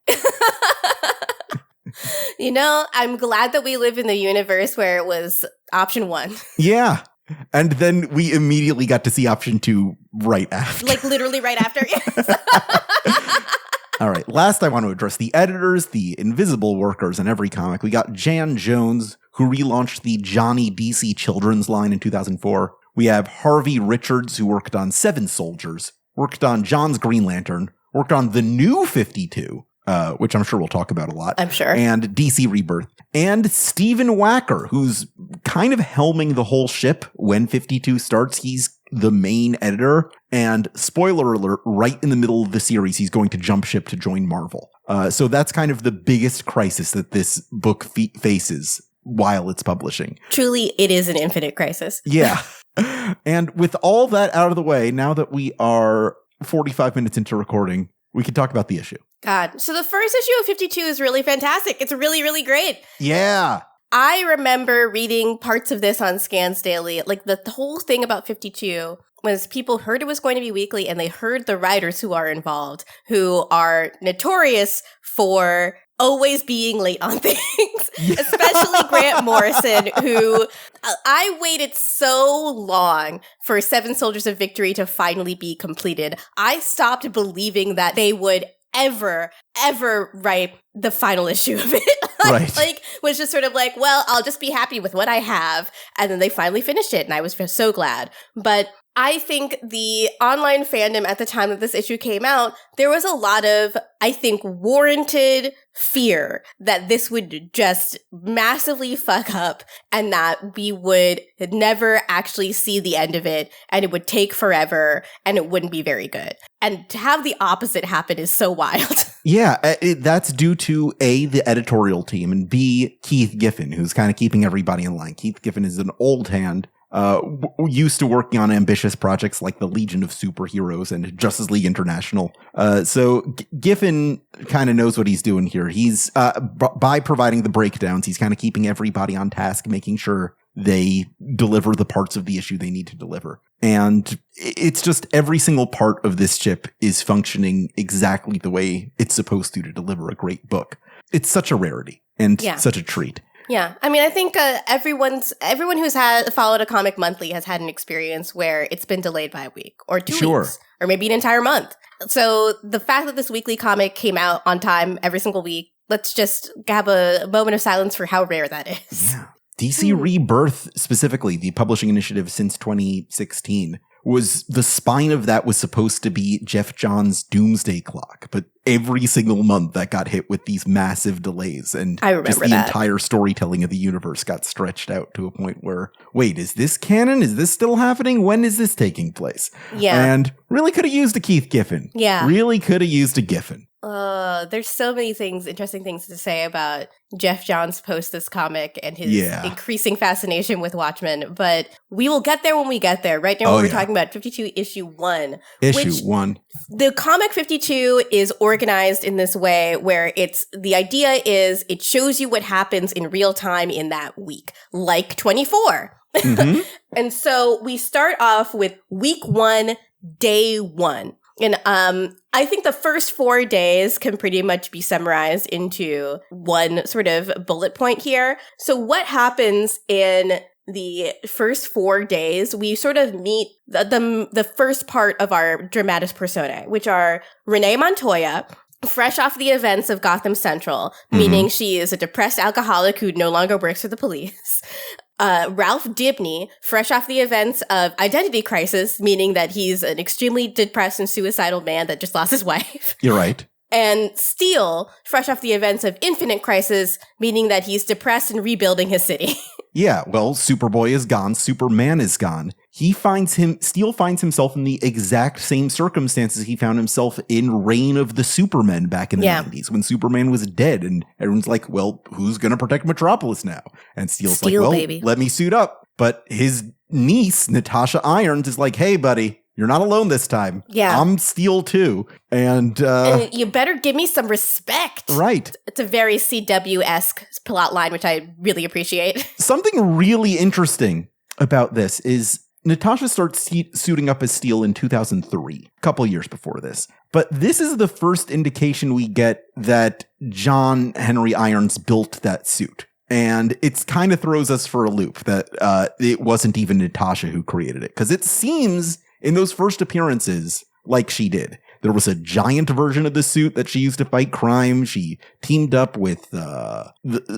I'm glad that we live in the universe where it was option 1. Yeah. And then we immediately got to see option 2 right after. Like literally right after, yes. All right. Last, I want to address the editors, the invisible workers in every comic. We got Jan Jones, who relaunched the Johnny DC Children's line in 2004. We have Harvey Richards, who worked on Seven Soldiers, worked on John's Green Lantern, worked on the new 52, which I'm sure we'll talk about a lot. I'm sure. And DC Rebirth. And Stephen Wacker, who's kind of helming the whole ship when 52 starts. He's the main editor. And spoiler alert, right in the middle of the series, he's going to jump ship to join Marvel. So that's kind of the biggest crisis that this book faces while it's publishing. Truly, it is an infinite crisis. Yeah. And with all that out of the way, now that we are 45 minutes into recording, we can talk about the issue. God. So the first issue of 52 is really fantastic. It's really, really great. Yeah. I remember reading parts of this on Scans Daily. Like the whole thing about 52 was people heard it was going to be weekly and they heard the writers who are involved, who are notorious for always being late on things, especially Grant Morrison, who I waited so long for Seven Soldiers of Victory to finally be completed. I stopped believing that they would ever write the final issue of it. Right. Was just sort of like, well, I'll just be happy with what I have. And then they finally finished it, and I was so glad. But I think the online fandom at the time that this issue came out, there was a lot of, I think, warranted fear that this would just massively fuck up and that we would never actually see the end of it and it would take forever and it wouldn't be very good. And to have the opposite happen is so wild. Yeah, that's due to A, the editorial team, and B, Keith Giffen, who's kind of keeping everybody in line. Keith Giffen is an old hand. Used to working on ambitious projects like the Legion of Superheroes and Justice League International. So Giffen kind of knows what he's doing here. He's, by providing the breakdowns, he's kind of keeping everybody on task, making sure they deliver the parts of the issue they need to deliver. And it's just every single part of this chip is functioning exactly the way it's supposed to deliver a great book. It's such a rarity and such a treat. Yeah. I mean, I think everyone who's followed a comic monthly has had an experience where it's been delayed by a week or 2 weeks or maybe an entire month. So the fact that this weekly comic came out on time every single week, let's just have a moment of silence for how rare that is. Yeah. DC Rebirth, specifically, the publishing initiative since 2016, was the spine of that was supposed to be Jeff Johns' Doomsday Clock, but every single month that got hit with these massive delays, and just the entire storytelling of the universe got stretched out to a point where, wait, is this canon? Is this still happening? When is this taking place? Yeah. And really could have used a Keith Giffen. Yeah. Really could have used a Giffen. There's so many interesting things to say about Jeff Johns post this comic and his increasing fascination with Watchmen, but we will get there when we get there. Right now we're talking about 52 issue 1. Issue 1. The comic 52 is organized in this way where the idea is it shows you what happens in real time in that week, like 24. Mm-hmm. And so we start off with week 1, day 1. And I think the first 4 days can pretty much be summarized into one sort of bullet point here. So what happens in the first 4 days, we sort of meet the first part of our dramatis personae, which are Renee Montoya, fresh off the events of Gotham Central, meaning she is a depressed alcoholic who no longer works for the police. Ralph Dibney, fresh off the events of Identity Crisis, meaning that he's an extremely depressed and suicidal man that just lost his wife. You're right. And Steele, fresh off the events of Infinite Crisis, meaning that he's depressed and rebuilding his city. Yeah, well, Superboy is gone, Superman is gone. Steele finds himself in the exact same circumstances he found himself in Reign of the Supermen back in the 90s, when Superman was dead, and everyone's like, well, who's gonna protect Metropolis now? And Steele's like, well, baby. Let me suit up. But his niece, Natasha Irons, is like, hey, buddy, you're not alone this time. Yeah. I'm Steele too. And you better give me some respect. Right. It's a very CW-esque plot line, which I really appreciate. Something really interesting about this is Natasha starts suiting up as Steele in 2003, a couple years before this. But this is the first indication we get that John Henry Irons built that suit. And it kind of throws us for a loop that it wasn't even Natasha who created it. Because it seems in those first appearances like she did. There was a giant version of the suit that she used to fight crime. She teamed up with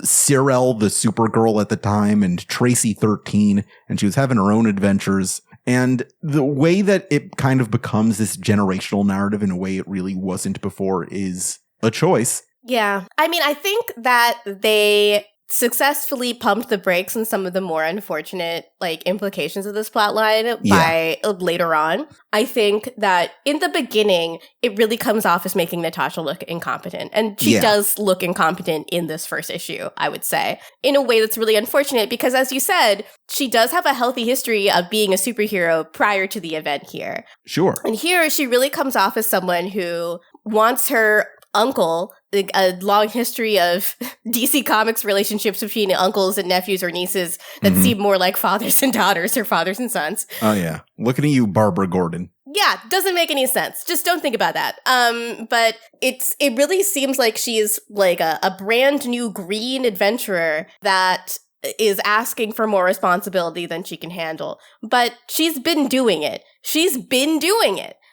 Cyril, the Supergirl at the time, and Tracy 13, and she was having her own adventures. And the way that it kind of becomes this generational narrative in a way it really wasn't before is a choice. Yeah. I mean, I think that they successfully pumped the brakes on some of the more unfortunate implications of this plotline by later on. I think that in the beginning, it really comes off as making Natasha look incompetent. And she does look incompetent in this first issue, I would say, in a way that's really unfortunate because, as you said, she does have a healthy history of being a superhero prior to the event here. Sure. And here she really comes off as someone who wants her uncle, a long history of DC Comics relationships between uncles and nephews or nieces that seem more like fathers and daughters or fathers and sons. Oh, yeah. Looking at you, Barbara Gordon. Yeah, doesn't make any sense. Just don't think about that. But it really seems like she's like a brand new green adventurer that is asking for more responsibility than she can handle. But she's been doing it.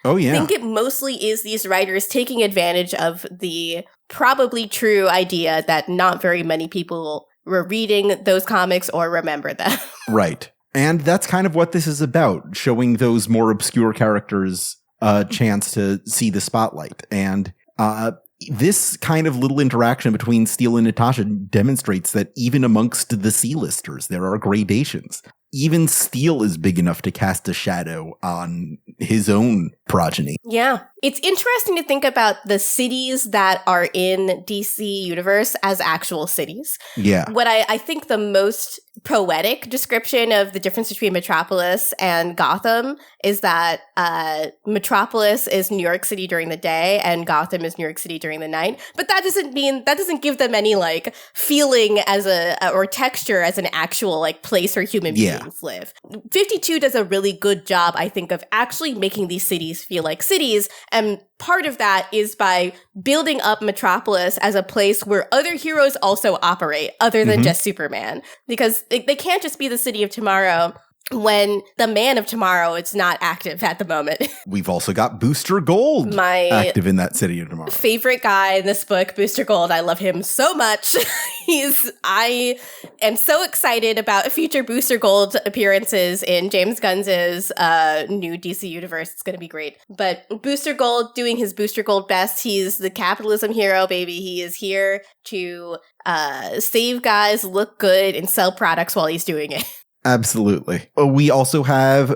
Oh, yeah. I think it mostly is these writers taking advantage of the probably true idea that not very many people were reading those comics or remember them. Right. And that's kind of what this is about, showing those more obscure characters a chance to see the spotlight. And this kind of little interaction between Steele and Natasha demonstrates that even amongst the C-listers, there are gradations. Even Steele is big enough to cast a shadow on his own progeny. Yeah. It's interesting to think about the cities that are in DC Universe as actual cities. Yeah. What I think the most poetic description of the difference between Metropolis and Gotham is that Metropolis is New York City during the day and Gotham is New York City during the night. But that doesn't give them any feeling as or texture as an actual place where human beings live. 52 does a really good job, I think, of actually making these cities feel like cities. And part of that is by building up Metropolis as a place where other heroes also operate, other than just Superman. Because they can't just be the city of tomorrow when the Man of Tomorrow is not active at the moment. We've also got Booster Gold active in that city of tomorrow. Favorite guy in this book, Booster Gold. I love him so much. I am so excited about future Booster Gold appearances in James Gunn's new DC universe. It's going to be great. But Booster Gold doing his Booster Gold best. He's the capitalism hero, baby. He is here to save guys, look good, and sell products while he's doing it. Absolutely. We also have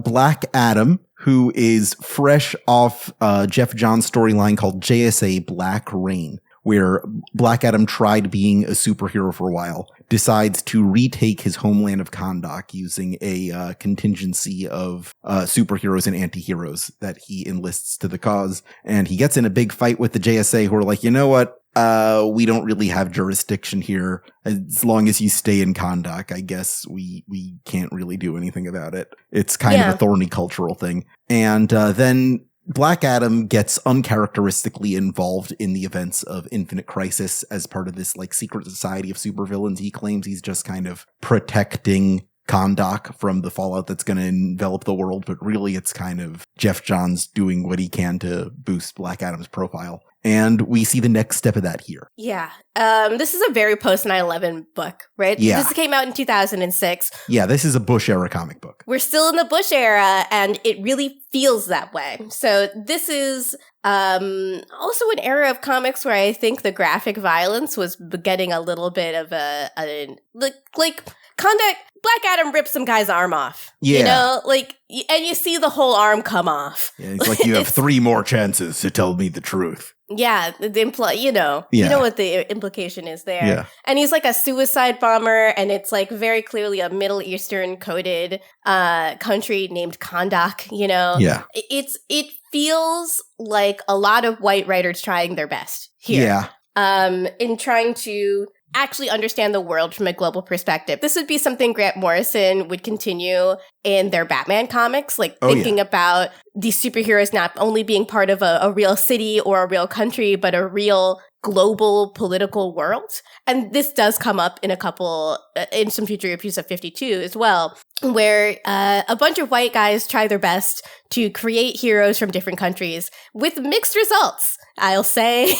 Black Adam, who is fresh off Jeff Johns' storyline called JSA Black Rain, where Black Adam tried being a superhero for a while, decides to retake his homeland of Kahndaq using a contingency of superheroes and anti-heroes that he enlists to the cause. And he gets in a big fight with the JSA, who are like, you know what? We don't really have jurisdiction here. As long as you stay in Kahndaq, I guess we can't really do anything about it. It's kind of a thorny cultural thing. And then Black Adam gets uncharacteristically involved in the events of Infinite Crisis as part of this like secret society of supervillains. He claims he's just kind of protecting Kahndaq from the fallout that's going to envelop the world, but really it's kind of Geoff Johns doing what he can to boost Black Adam's profile. And we see the next step of that here. Yeah. This is a very post 9/11 book, right? Yeah. This came out in 2006. Yeah, this is a Bush era comic book. We're still in the Bush era, and it really feels that way. So this is also an era of comics where I think the graphic violence was getting a little bit of a Kahndaq. Black Adam rips some guy's arm off. Yeah. You know, like, and you see the whole arm come off. Yeah, it's like, you have 3 more chances to tell me the truth. Yeah, you know what the implication is there. Yeah. And he's like a suicide bomber, and it's like very clearly a Middle Eastern coded country named Kahndaq, you know? Yeah. It feels like a lot of white writers trying their best here. Yeah. In trying to actually understand the world from a global perspective. This would be something Grant Morrison would continue in their Batman comics, like thinking about these superheroes not only being part of a real city or a real country, but a real global political world. And this does come up in in some future issues of 52 as well, where a bunch of white guys try their best to create heroes from different countries with mixed results, I'll say.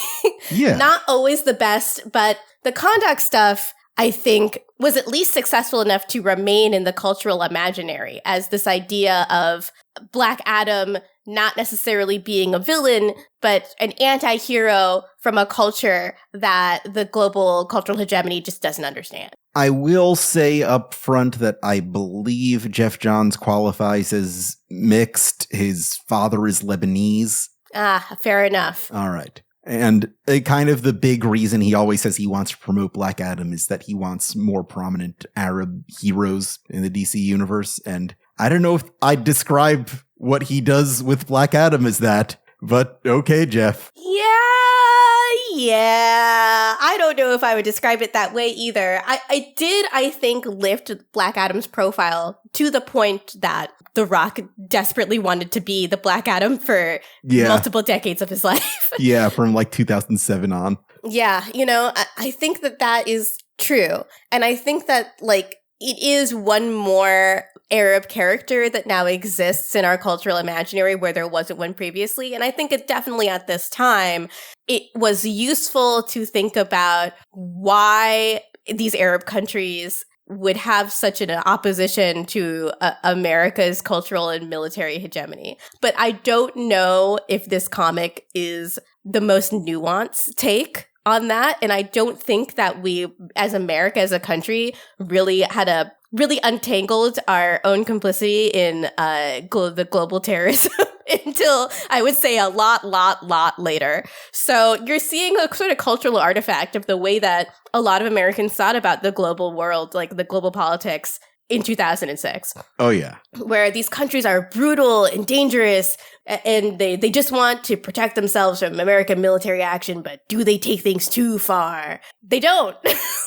Yeah. Not always the best, but the Kahndaq stuff, I think, was at least successful enough to remain in the cultural imaginary as this idea of Black Adam not necessarily being a villain, but an anti-hero from a culture that the global cultural hegemony just doesn't understand. I will say up front that I believe Geoff Johns qualifies as mixed. His father is Lebanese. Ah, fair enough. All right. And kind of the big reason he always says he wants to promote Black Adam is that he wants more prominent Arab heroes in the DC universe. And I don't know if I'd describe what he does with Black Adam as that, but okay, Jeff. Yeah. I don't know if I would describe it that way either. I think, lift Black Adam's profile to the point that The Rock desperately wanted to be the Black Adam for multiple decades of his life. Yeah, from like 2007 on. Yeah, I think that is true. And I think that, like, it is one more Arab character that now exists in our cultural imaginary where there wasn't one previously. And I think it definitely at this time, it was useful to think about why these Arab countries would have such an opposition to America's cultural and military hegemony. But I don't know if this comic is the most nuanced take on that. And I don't think that we, as America, as a country, really untangled our own complicity in the global terrorism until, I would say, a lot later. So you're seeing a sort of cultural artifact of the way that a lot of Americans thought about the global world, like the global politics, in 2006. Oh, yeah. Where these countries are brutal and dangerous, and they just want to protect themselves from American military action, but do they take things too far? They don't.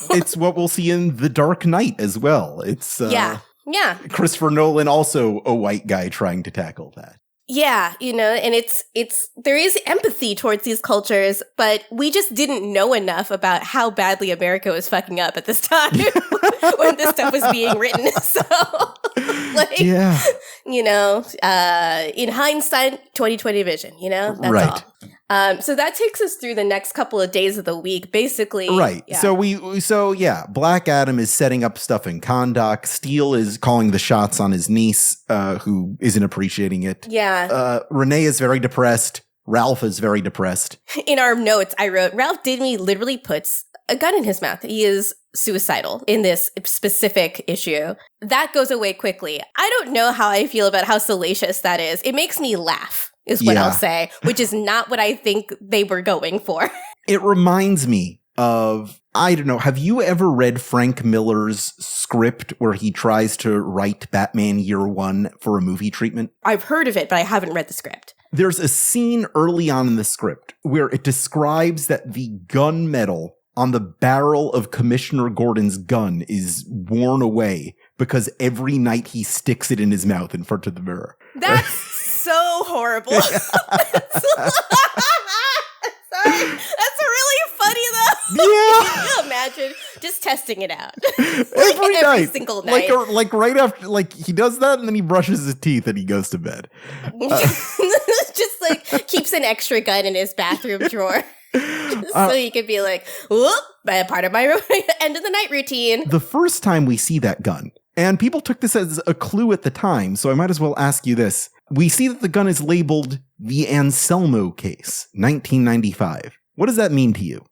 It's what we'll see in The Dark Knight as well. It's Yeah. Christopher Nolan, also a white guy trying to tackle that. Yeah, and it's there is empathy towards these cultures, but we just didn't know enough about how badly America was fucking up at this time when this stuff was being written. So, in hindsight, 2020 vision, that's right. all. So that takes us through the next couple of days of the week, basically. Right. Yeah. So Black Adam is setting up stuff in Kahndaq. Steel is calling the shots on his niece, who isn't appreciating it. Yeah. Renee is very depressed. Ralph is very depressed. In our notes, I wrote, Ralph Dini literally puts a gun in his mouth. He is suicidal in this specific issue. That goes away quickly. I don't know how I feel about how salacious that is. It makes me laugh, is what I'll say, which is not what I think they were going for. It reminds me of, I don't know, have you ever read Frank Miller's script where he tries to write Batman Year One for a movie treatment? I've heard of it, but I haven't read the script. There's a scene early on in the script where it describes that the gunmetal on the barrel of Commissioner Gordon's gun is worn away because every night he sticks it in his mouth in front of the mirror. That's so so horrible. Sorry. That's really funny, though. Yeah. Can you imagine just testing it out? Every single night. Like right after, like he does that and then he brushes his teeth and he goes to bed. Just like keeps an extra gun in his bathroom drawer. So he could be like, whoop, part of my end of the night routine. The first time we see that gun, and people took this as a clue at the time, so I might as well ask you this. We see that the gun is labeled the Anselmo case, 1995. What does that mean to you?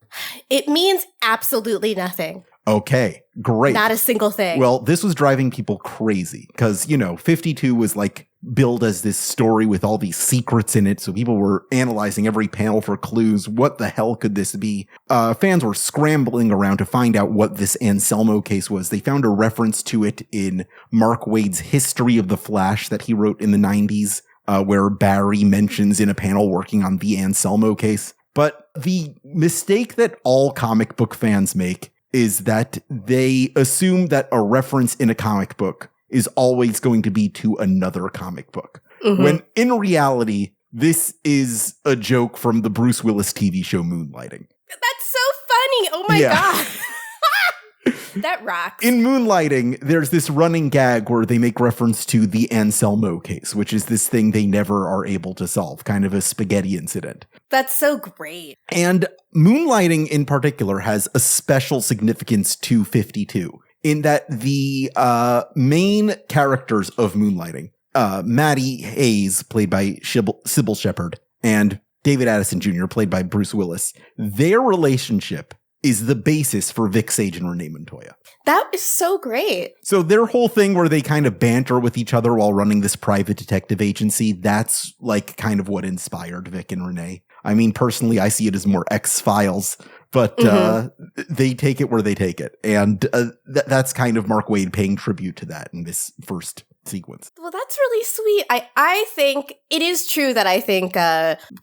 It means absolutely nothing. Okay, great. Not a single thing. Well, this was driving people crazy because, 52 was like billed as this story with all these secrets in it. So people were analyzing every panel for clues. What the hell could this be? Fans were scrambling around to find out what this Anselmo case was. They found a reference to it in Mark Waid's History of the Flash that he wrote in the 90s, where Barry mentions in a panel working on the Anselmo case. But the mistake that all comic book fans make is that they assume that a reference in a comic book is always going to be to another comic book. Mm-hmm. When in reality, this is a joke from the Bruce Willis TV show Moonlighting. That's so funny. Oh my God. That rocks. In Moonlighting, there's this running gag where they make reference to the Anselmo case, which is this thing they never are able to solve, kind of a spaghetti incident. That's so great. And Moonlighting in particular has a special significance to 52 in that the main characters of Moonlighting, Maddie Hayes, played by Sybil Shepherd, and David Addison Jr., played by Bruce Willis, their relationship is the basis for Vic Sage and Renee Montoya. That is so great. So their whole thing where they kind of banter with each other while running this private detective agency, that's like kind of what inspired Vic and Renee. I mean, personally, I see it as more X-Files, but they take it where they take it. And that's kind of Mark Waid paying tribute to that in this first sequence. Well, that's really sweet. I think it is true that I think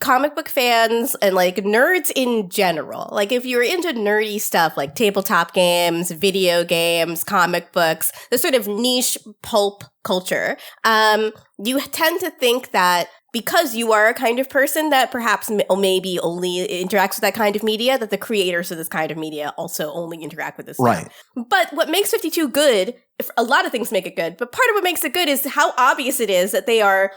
comic book fans and like nerds in general, like if you're into nerdy stuff like tabletop games, video games, comic books, the sort of niche pulp culture, you tend to think that because you are a kind of person that perhaps maybe only interacts with that kind of media, that the creators of this kind of media also only interact with this stuff. Right. But what makes 52 good, a lot of things make it good, but part of what makes it good is how obvious it is that they are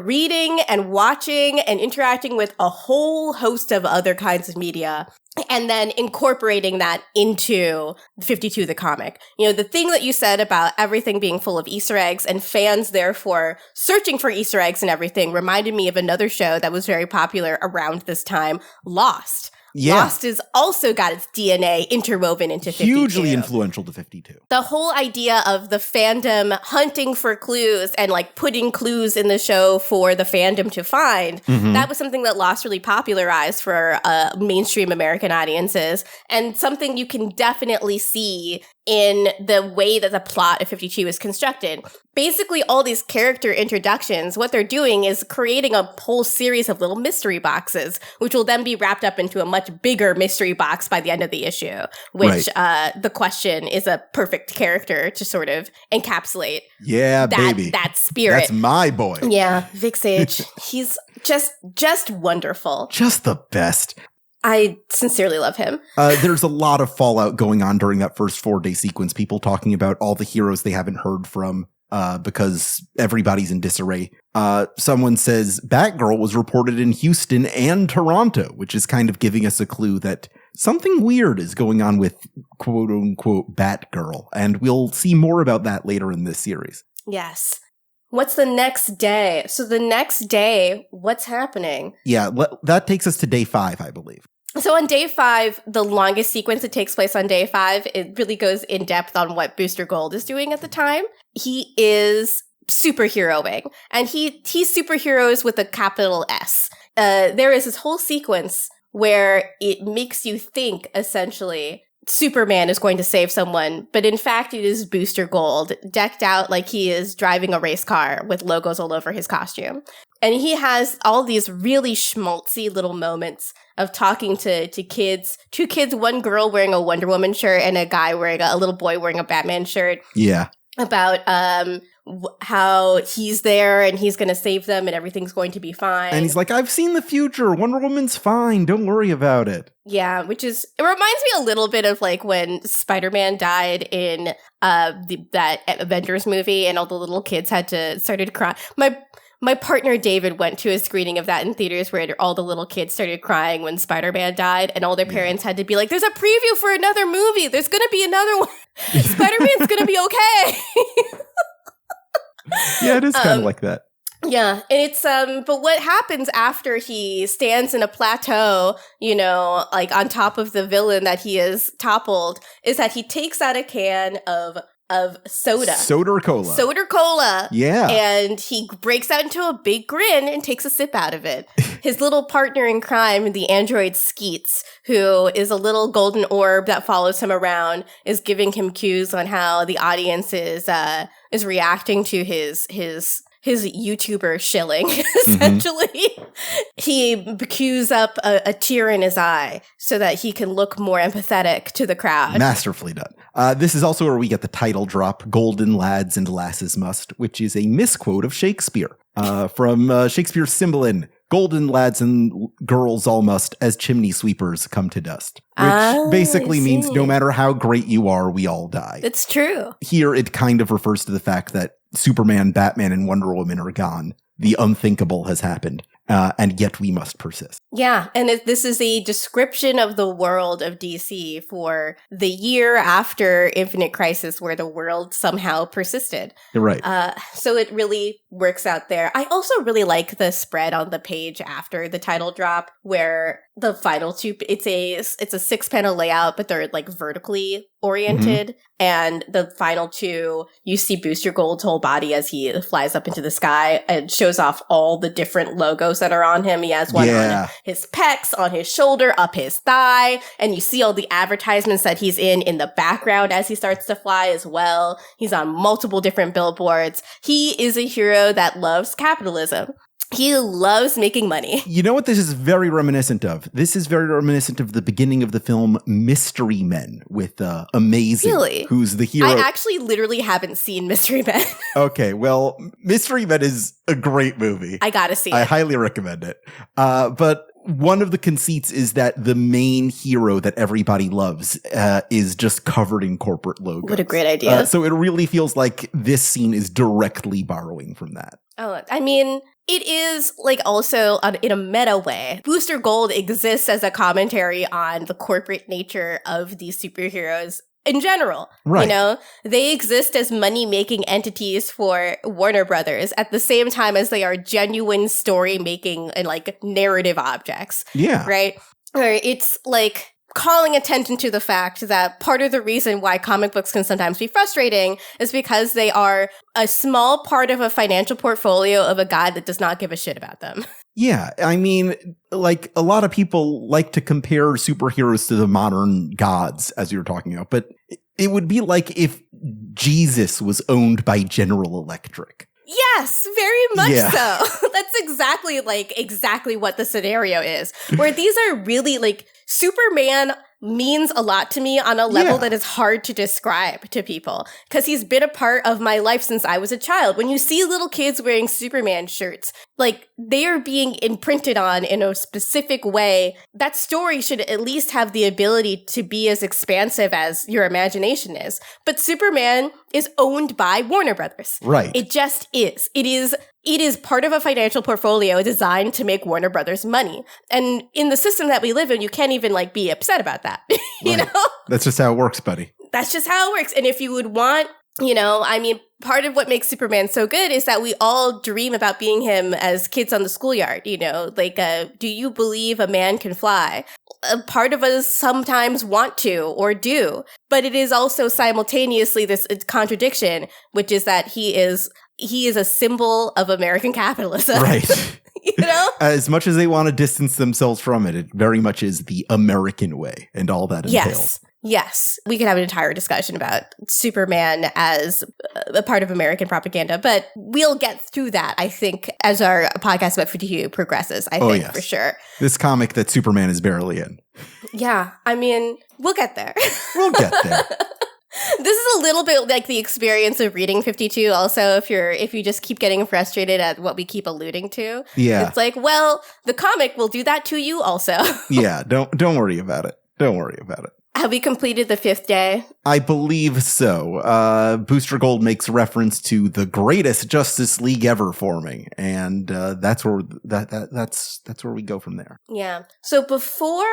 reading and watching and interacting with a whole host of other kinds of media and then incorporating that into 52 the comic. The thing that you said about everything being full of Easter eggs and fans therefore searching for Easter eggs and everything reminded me of another show that was very popular around this time, Lost. Yeah. Lost has also got its DNA interwoven into 52. Hugely influential to 52. The whole idea of the fandom hunting for clues and like putting clues in the show for the fandom to find, that was something that Lost really popularized for mainstream American audiences, and something you can definitely see in the way that the plot of 52 is constructed. Basically, all these character introductions, what they're doing is creating a whole series of little mystery boxes, which will then be wrapped up into a much bigger mystery box by the end of the issue, which the question is a perfect character to sort of encapsulate. Yeah, baby. That spirit. That's my boy. Yeah, Vic Sage. He's just wonderful. Just the best. I sincerely love him. There's a lot of fallout going on during that first 4-day sequence. People talking about all the heroes they haven't heard from because everybody's in disarray. Someone says Batgirl was reported in Houston and Toronto, which is kind of giving us a clue that something weird is going on with quote unquote Batgirl. And we'll see more about that later in this series. Yes. What's the next day? So the next day, what's happening? Yeah, that takes us to day 5, I believe. So on day 5, the longest sequence that takes place on day 5, it really goes in depth on what Booster Gold is doing at the time. He is superheroing, and he superheroes with a capital S. There is this whole sequence where it makes you think, essentially, Superman is going to save someone, but in fact it is Booster Gold, decked out like he is driving a race car with logos all over his costume. And he has all these really schmaltzy little moments of talking to kids, 2 kids, 1 girl wearing a Wonder Woman shirt and a guy wearing a little boy wearing a Batman shirt. Yeah. About how he's there and he's going to save them and everything's going to be fine. And he's like, I've seen the future. Wonder Woman's fine. Don't worry about it. Yeah, it reminds me a little bit of like when Spider-Man died in that Avengers movie and all the little kids started crying. My partner David went to a screening of that in theaters where all the little kids started crying when Spider-Man died, and all their parents had to be like, there's a preview for another movie. There's going to be another one. Spider-Man's going to be okay. Yeah, it is kind of like that. Yeah, and it's but what happens after he stands in a plateau, like on top of the villain that he has toppled, is that he takes out a can of soda cola. Yeah. And he breaks out into a big grin and takes a sip out of it. His little partner in crime, the android Skeets, who is a little golden orb that follows him around, is giving him cues on how the audience is reacting to his YouTuber shilling, essentially. Mm-hmm. He cues up a tear in his eye so that he can look more empathetic to the crowd. Masterfully done. This is also where we get the title drop, Golden Lads and Lasses Must, which is a misquote of Shakespeare from Shakespeare's Cymbeline. Golden lads and girls all must, as chimney sweepers come to dust. Which basically means no matter how great you are, we all die. It's true. Here, it kind of refers to the fact that Superman, Batman, and Wonder Woman are gone. The unthinkable has happened, and yet we must persist. Yeah, and this is a description of the world of DC for the year after Infinite Crisis, where the world somehow persisted. You're right. So it really works out there. I also really like the spread on the page after the title drop, where the final two, it's a 6-panel layout, but they're like vertically oriented. Mm-hmm. And the final two, you see Booster Gold's whole body as he flies up into the sky and shows off all the different logos that are on him. He has one on his pecs, on his shoulder, up his thigh, and you see all the advertisements that he's in the background as he starts to fly as well. He's on multiple different billboards. He is a hero that loves capitalism. He loves making money. You know what this is very reminiscent of? This is very reminiscent of the beginning of the film Mystery Men with Amazing, really? Who's the hero. I actually literally haven't seen Mystery Men. Okay, well, Mystery Men is a great movie. I gotta see it. I highly recommend it. But one of the conceits is that the main hero that everybody loves is just covered in corporate logos. What a great idea. So it really feels like this scene is directly borrowing from that. Oh, I mean, it is like also in a meta way. Booster Gold exists as a commentary on the corporate nature of these superheroes in general. Right. They exist as money-making entities for Warner Brothers at the same time as they are genuine story-making and like narrative objects. Yeah. Right? Or it's like calling attention to the fact that part of the reason why comic books can sometimes be frustrating is because they are a small part of a financial portfolio of a guy that does not give a shit about them. Yeah, I mean, like a lot of people like to compare superheroes to the modern gods, as you were talking about, but it would be like if Jesus was owned by General Electric. Yes, very much so. That's exactly what the scenario is. Where these are really like Superman means a lot to me on a level that is hard to describe to people because he's been a part of my life since I was a child. When you see little kids wearing Superman shirts, like they are being imprinted on in a specific way. That story should at least have the ability to be as expansive as your imagination is. But Superman is owned by Warner Brothers. Right. It just is. It is part of a financial portfolio designed to make Warner Brothers money. And in the system that we live in, you can't even like be upset about that. You know? That's just how it works, buddy. That's just how it works. And if you would want, I mean, part of what makes Superman so good is that we all dream about being him as kids on the schoolyard, do you believe a man can fly? A part of us sometimes want to or do, but it is also simultaneously this contradiction, which is that he is a symbol of American capitalism. Right. As much as they want to distance themselves from it, it very much is the American way and all that entails. Yes. We could have an entire discussion about Superman as a part of American propaganda, but we'll get through that, I think, as our podcast about 52 progresses, I think, for sure. This comic that Superman is barely in. Yeah. I mean, we'll get there. We'll get there. This is a little bit like the experience of reading 52 also, if you just keep getting frustrated at what we keep alluding to. Yeah. It's like, well, the comic will do that to you also. Yeah, don't worry about it. Don't worry about it. Have we completed the 5th day? I believe so. Booster Gold makes reference to the greatest Justice League ever forming, and that's where that's where we go from there. Yeah. So before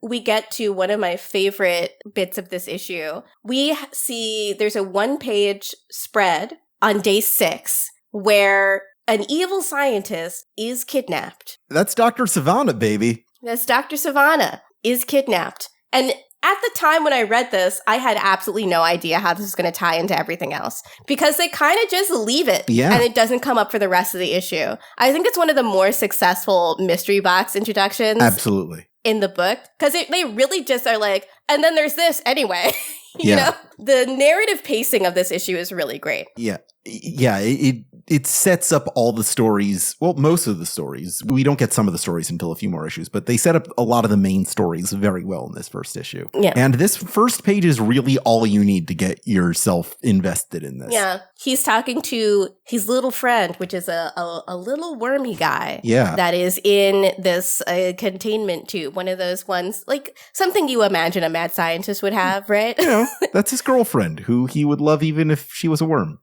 we get to one of my favorite bits of this issue, we see there's a 1-page spread on day 6 where an evil scientist is kidnapped. That's Dr. Savannah, baby. That's Dr. Savannah is kidnapped. And at the time when I read this, I had absolutely no idea how this was going to tie into everything else because they kind of just leave it and it doesn't come up for the rest of the issue. I think it's one of the more successful mystery box introductions. Absolutely. In the book because they really just are like, and then there's this anyway. You know, the narrative pacing of this issue is really great. Yeah. It sets up all the stories. Well, most of the stories. We don't get some of the stories until a few more issues, but they set up a lot of the main stories very well in this first issue. Yeah. And this first page is really all you need to get yourself invested in this. Yeah. He's talking to his little friend, which is a little wormy guy. Yeah. That is in this containment tube. One of those ones, like something you imagine a mad scientist would have, right? You know, that's his girlfriend who he would love even if she was a worm.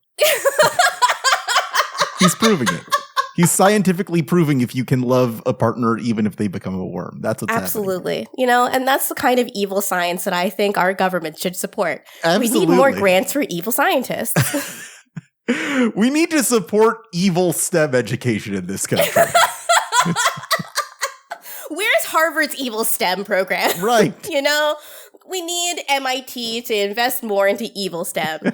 He's proving it. He's scientifically proving if you can love a partner even if they become a worm. That's what's Absolutely. happening. You know, and that's the kind of evil science that I think our government should support. Absolutely. We need more grants for evil scientists. We need to support evil STEM education in this country. Where's Harvard's evil STEM program? Right. You know, we need MIT to invest more into evil STEM.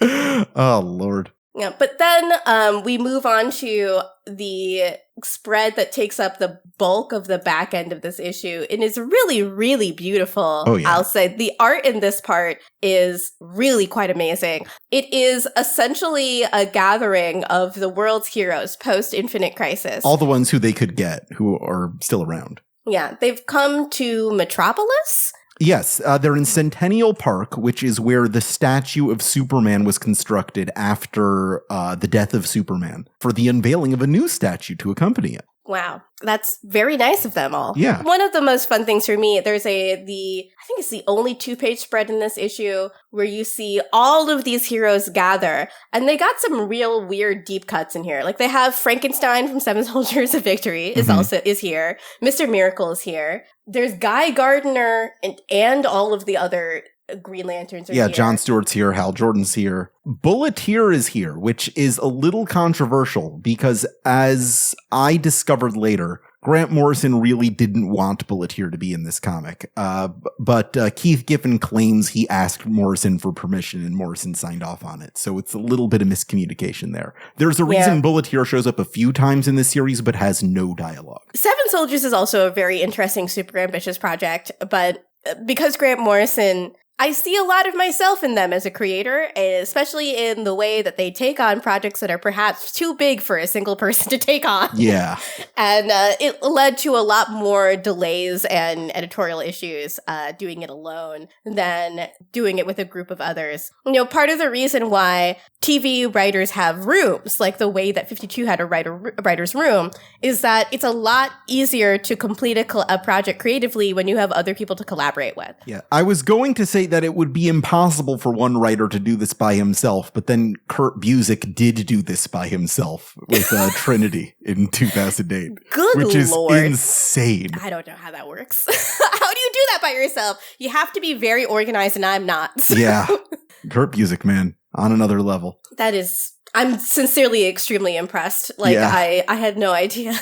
Oh, Lord. Yeah, but then we move on to the spread that takes up the bulk of the back end of this issue and is really, really beautiful. Oh, yeah. I'll say the art in this part is really quite amazing. It is essentially a gathering of the world's heroes post Infinite Crisis. All the ones who they could get who are still around. Yeah, they've come to Metropolis. Yes, they're in Centennial Park, which is where the statue of Superman was constructed after the death of Superman for the unveiling of a new statue to accompany it. Wow, that's very nice of them all. Yeah. One of the most fun things for me, there's I think it's the only 2-page spread in this issue where you see all of these heroes gather, and they got some real weird deep cuts in here. Like they have Frankenstein from Seven Soldiers of Victory is here. Mr. Miracle is here. There's Guy Gardner and all of the other Green Lanterns are here. Yeah, John Stewart's here, Hal Jordan's here. Bulleteer is here, which is a little controversial because as I discovered later, Grant Morrison really didn't want Bulleteer to be in this comic. But Keith Giffen claims he asked Morrison for permission and Morrison signed off on it. So it's a little bit of miscommunication there. There's a reason Bulleteer shows up a few times in this series, but has no dialogue. Seven Soldiers is also a very interesting, super ambitious project, but because Grant Morrison, I see a lot of myself in them as a creator, especially in the way that they take on projects that are perhaps too big for a single person to take on. Yeah. And it led to a lot more delays and editorial issues doing it alone than doing it with a group of others. You know, part of the reason why TV writers have rooms, like the way that 52 had a writer's room, is that it's a lot easier to complete a project creatively when you have other people to collaborate with. Yeah, I was going to say that it would be impossible for one writer to do this by himself, but then Kurt Busiek did do this by himself with Trinity in 2008. Good which is Lord. Insane. I don't know how that works. How do you do that by yourself? You have to be very organized, and I'm not. Yeah. Kurt Busiek, man, on another level. I'm sincerely extremely impressed. Like, Yeah. I had no idea.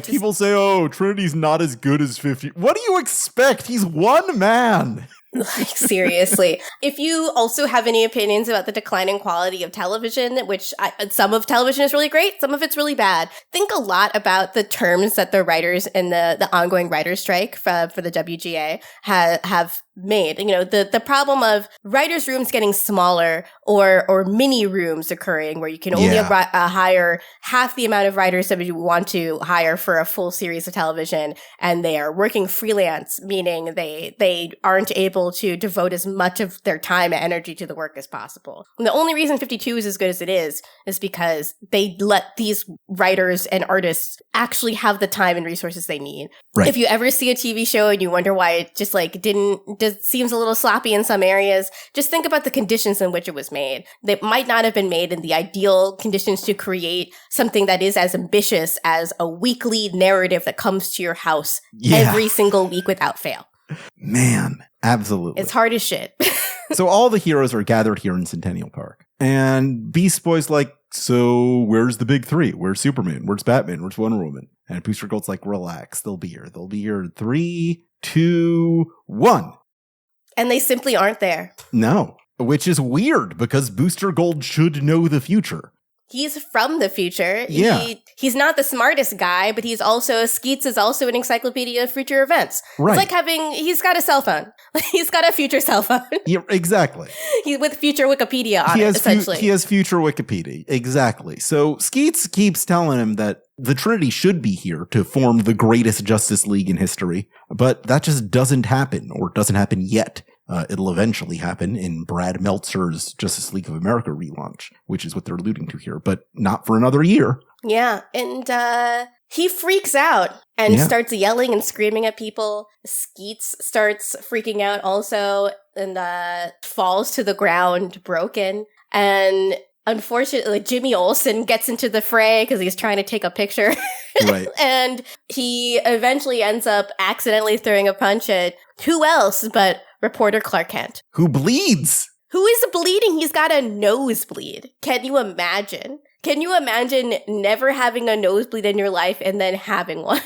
People say, oh, Trinity's not as good as 50. What do you expect? He's one man. Like, seriously. If you also have any opinions about the declining quality of television, which some of television is really great, some of it's really bad, think a lot about the terms that the writers in the ongoing writer's strike for the WGA have made. You know, the problem of writers' rooms getting smaller or mini rooms occurring where you can only hire half the amount of writers that you want to hire for a full series of television, and they are working freelance, meaning they aren't able to devote as much of their time and energy to the work as possible. And the only reason 52 is as good as it is because they let these writers and artists actually have the time and resources they need. Right. If you ever see a TV show and you wonder why it just seems a little sloppy in some areas, just think about the conditions in which it was made. They might not have been made in the ideal conditions to create something that is as ambitious as a weekly narrative that comes to your house every single week without fail. Man, absolutely. It's hard as shit. So all the heroes are gathered here in Centennial Park. And Beast Boy's like, so where's the big three? Where's Superman? Where's Batman? Where's Wonder Woman? And Booster Gold's like, relax. They'll be here. They'll be here in 3, 2, 1. And they simply aren't there. No, which is weird because Booster Gold should know the future. He's from the future. Yeah. He's not the smartest guy, but Skeets is also an encyclopedia of future events. Right. It's like he's got a cell phone. He's got a future cell phone. Yeah, exactly. He's with future Wikipedia on it, essentially. He has future Wikipedia. Exactly. So Skeets keeps telling him that the Trinity should be here to form the greatest Justice League in history, but that just doesn't happen, or doesn't happen yet. It'll eventually happen in Brad Meltzer's Justice League of America relaunch, which is what they're alluding to here, but not for another year. Yeah, and he freaks out and starts yelling and screaming at people. Skeets starts freaking out also and falls to the ground broken. And unfortunately, Jimmy Olsen gets into the fray because he's trying to take a picture. Right. And he eventually ends up accidentally throwing a punch at who else but reporter Clark Kent. Who bleeds? Who is bleeding? He's got a nosebleed. Can you imagine? Can you imagine never having a nosebleed in your life and then having one?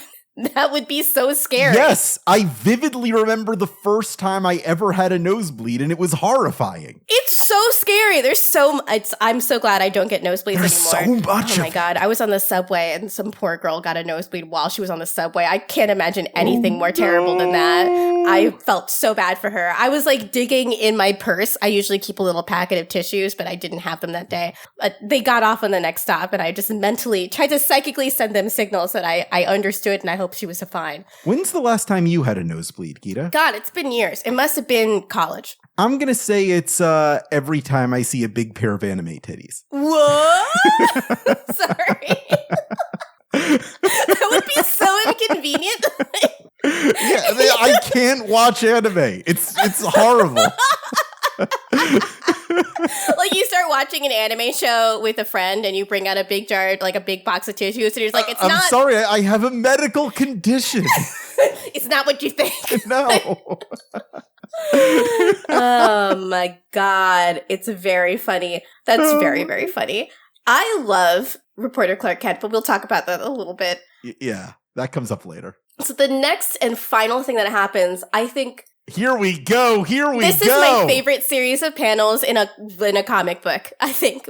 That would be so scary. Yes, I vividly remember the first time I ever had a nosebleed, and it was horrifying. It's so scary. I'm so glad I don't get nosebleeds anymore. So much. Oh my God. I was on the subway and some poor girl got a nosebleed while she was on the subway. I can't imagine anything more terrible than that. I felt so bad for her. I was like digging in my purse. I usually keep a little packet of tissues, but I didn't have them that day. But they got off on the next stop, and I just mentally tried to psychically send them signals that I understood, and I hope she was fine. When's the last time you had a nosebleed, Gita? God, it's been years. It must have been college. I'm going to say it's every time I see a big pair of anime titties. What? Sorry. That would be so inconvenient. I can't watch anime. It's horrible. Like you start watching an anime show with a friend and you bring out a big jar, like a big box of tissues, and you're like, I'm sorry, I have a medical condition. It's not what you think. No. Oh my God. It's very funny. That's very, very funny. I love reporter Clark Kent, but we'll talk about that a little bit. Yeah, that comes up later. So the next and final thing that happens, I think, Here we go. This is my favorite series of panels in a comic book, I think.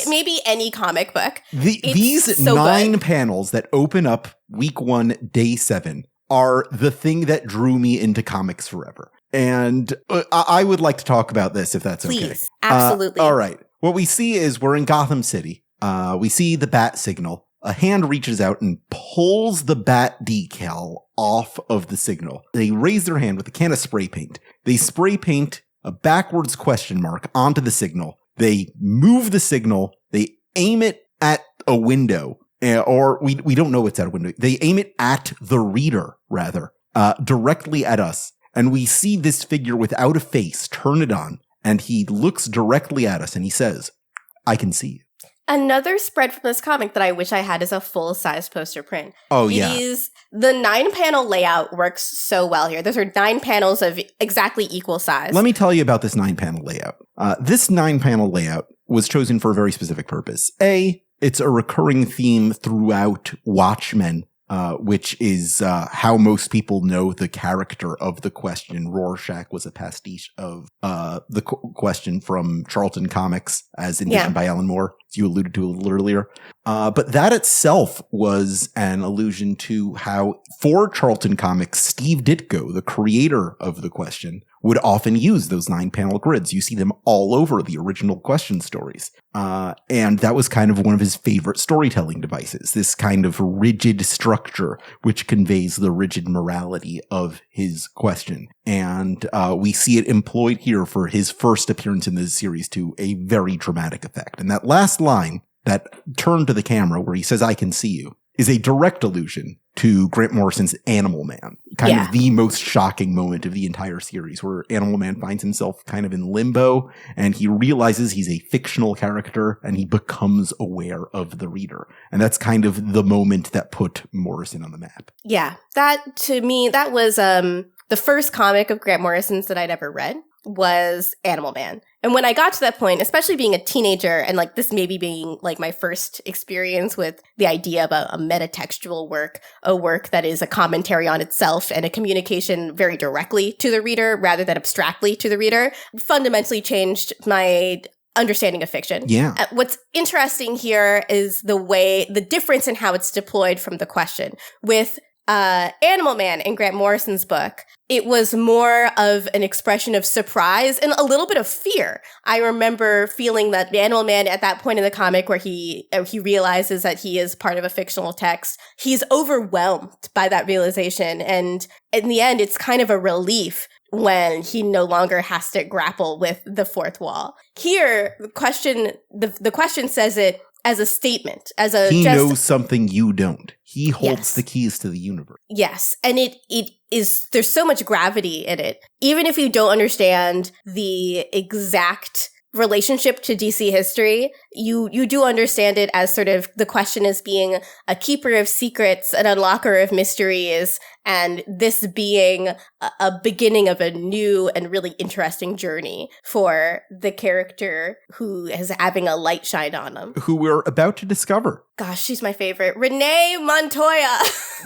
Maybe any comic book. These so 9 good. Panels that open up week 1, day 7 are the thing that drew me into comics forever. And I would like to talk about this if that's okay. Please, absolutely. All right. What we see is we're in Gotham City. We see the bat signal. A hand reaches out and pulls the bat decal off of the signal. They raise their hand with a can of spray paint. They spray paint a backwards question mark onto the signal. They move the signal. They aim it at a window, or we don't know it's at a window. They aim it at the reader, rather, directly at us. And we see this figure without a face turn it on, and he looks directly at us and he says, "I can see you." Another spread from this comic that I wish I had is a full-size poster print. Oh, yeah. The 9-panel layout works so well here. Those are 9 panels of exactly equal size. Let me tell you about this 9-panel layout. This 9-panel layout was chosen for a very specific purpose. It's a recurring theme throughout Watchmen, which is how most people know the character of the Question. Rorschach was a pastiche of the Question from Charlton Comics, as envisioned by Alan Moore, as you alluded to a little earlier. But that itself was an allusion to how, for Charlton Comics, Steve Ditko, the creator of the Question, would often use those 9-panel grids. You see them all over the original Question stories. And that was kind of one of his favorite storytelling devices, this kind of rigid structure which conveys the rigid morality of his Question. And we see it employed here for his first appearance in this series to a very dramatic effect. And that last line, that turn to the camera where he says, "I can see you," is a direct allusion to Grant Morrison's Animal Man. Kind of the most shocking moment of the entire series, where Animal Man finds himself kind of in limbo and he realizes he's a fictional character and he becomes aware of the reader. And that's kind of the moment that put Morrison on the map. Yeah, that to me, that was the first comic of Grant Morrison's that I'd ever read was Animal Man. And when I got to that point, especially being a teenager and like this maybe being like my first experience with the idea of a metatextual work, a work that is a commentary on itself and a communication very directly to the reader rather than abstractly to the reader, fundamentally changed my understanding of fiction. Yeah. What's interesting here is the difference in how it's deployed from the Question. With Animal Man in Grant Morrison's book, it was more of an expression of surprise and a little bit of fear. I remember feeling that Animal Man at that point in the comic where he realizes that he is part of a fictional text, he's overwhelmed by that realization. And in the end, it's kind of a relief when he no longer has to grapple with the fourth wall. Here, the question says it as a statement, he knows something you don't. He holds the keys to the universe. Yes, and it is, there's so much gravity in it. Even if you don't understand the exact relationship to DC history, you do understand it as sort of the Question as being a keeper of secrets, an unlocker of mysteries, and this being a beginning of a new and really interesting journey for the character who is having a light shine on him. Who we're about to discover. Gosh, she's my favorite. Renee Montoya.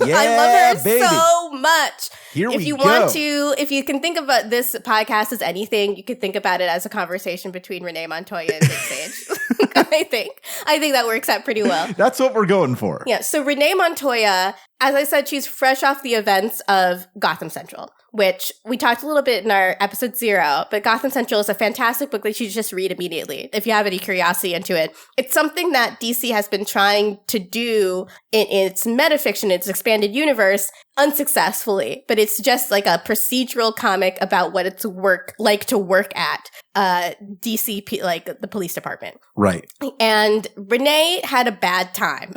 Yeah, I love her baby. so much. Here if you go. want to, if you can think about this podcast as anything, you could think about it as a conversation between Renee Montoya and Nick Sage. I think that works out pretty well. That's what we're going for. Yeah. So Renee Montoya, as I said, she's fresh off the events of Gotham Central, which we talked a little bit in our episode 0, but Gotham Central is a fantastic book that you should just read immediately if you have any curiosity into it. It's something that DC has been trying to do in its metafiction, its expanded universe, unsuccessfully, but it's just like a procedural comic about what it's like to work at DC, like the police department. Right. And Renee had a bad time,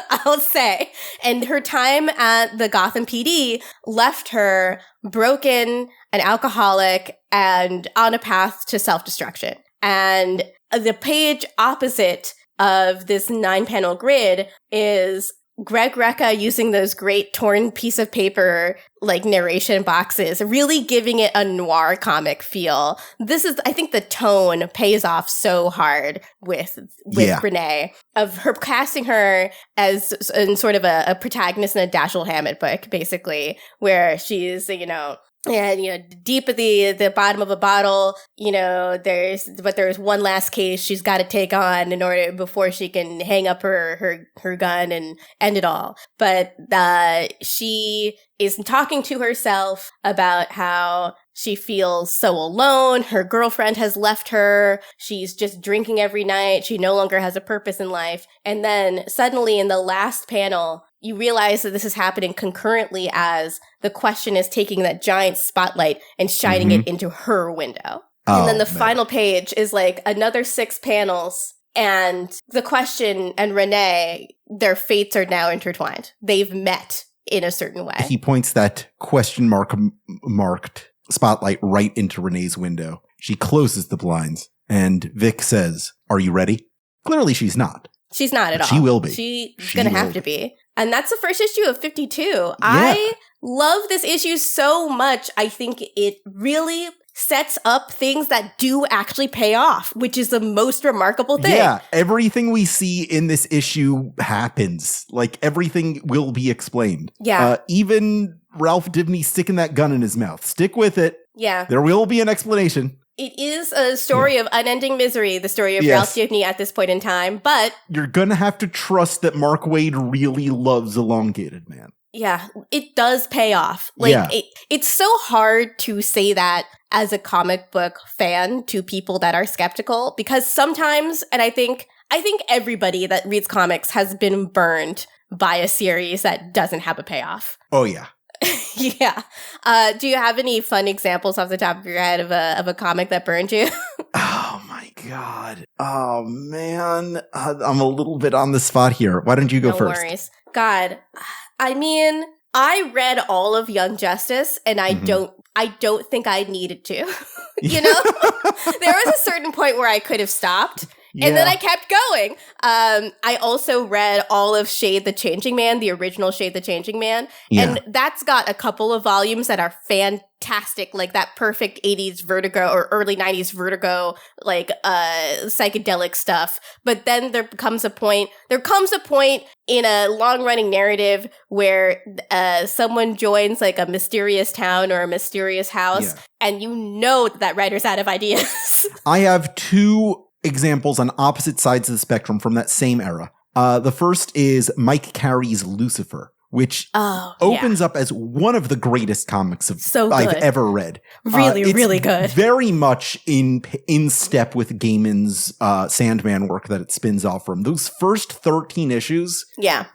I'll say. And her time at the Gotham PD left her broken, an alcoholic, and on a path to self-destruction. And the page opposite of this 9-panel grid is Greg Rucka using those great torn piece of paper like narration boxes, really giving it a noir comic feel. This is, I think the tone pays off so hard with Renee, of her casting her as in sort of a protagonist in a Dashiell Hammett book, basically, where she's, and, deep at the bottom of a bottle, there's one last case she's got to take on before she can hang up her gun and end it all. But she is talking to herself about how she feels so alone. Her girlfriend has left her. She's just drinking every night. She no longer has a purpose in life. And then suddenly in the last panel, you realize that this is happening concurrently as the Question is taking that giant spotlight and shining it into her window. And then the final page is like another 6 panels, and the Question and Renee, their fates are now intertwined. They've met in a certain way. He points that question marked spotlight right into Renee's window. She closes the blinds, and Vic says, "Are you ready?" Clearly she's not. She's not at all. She will be. She's going to have to be. And that's the first issue of 52. Yeah. I love this issue so much. I think it really sets up things that do actually pay off, which is the most remarkable thing. Yeah, everything we see in this issue happens. Like, everything will be explained. Yeah. Even Ralph Dibny sticking that gun in his mouth. Stick with it. Yeah. There will be an explanation. It is a story of unending misery, the story of Ralph Dibny at this point in time, but you're going to have to trust that Mark Waid really loves Elongated Man. Yeah, it does pay off. Like, it's so hard to say that as a comic book fan to people that are skeptical, because sometimes, and I think everybody that reads comics has been burned by a series that doesn't have a payoff. Oh, yeah. Yeah. Do you have any fun examples off the top of your head of a comic that burned you? Oh, my God. Oh, man. I'm a little bit on the spot here. Why don't you go first? No worries. God, I mean, I read all of Young Justice, and I don't think I needed to. You know? There was a certain point where I could have stopped. Yeah. And then I kept going. I also read all of Shade the Changing Man, the original Shade the Changing Man. Yeah. And that's got a couple of volumes that are fantastic, like that perfect 80s Vertigo or early 90s Vertigo, like psychedelic stuff. But then there comes a point in a long-running narrative where someone joins like a mysterious town or a mysterious house, and you know that writer's out of ideas. I have two examples on opposite sides of the spectrum from that same era. The first is Mike Carey's Lucifer, which opens up as one of the greatest comics I've ever read. Really good. Very much in step with Gaiman's Sandman work that it spins off from. Those first 13 issues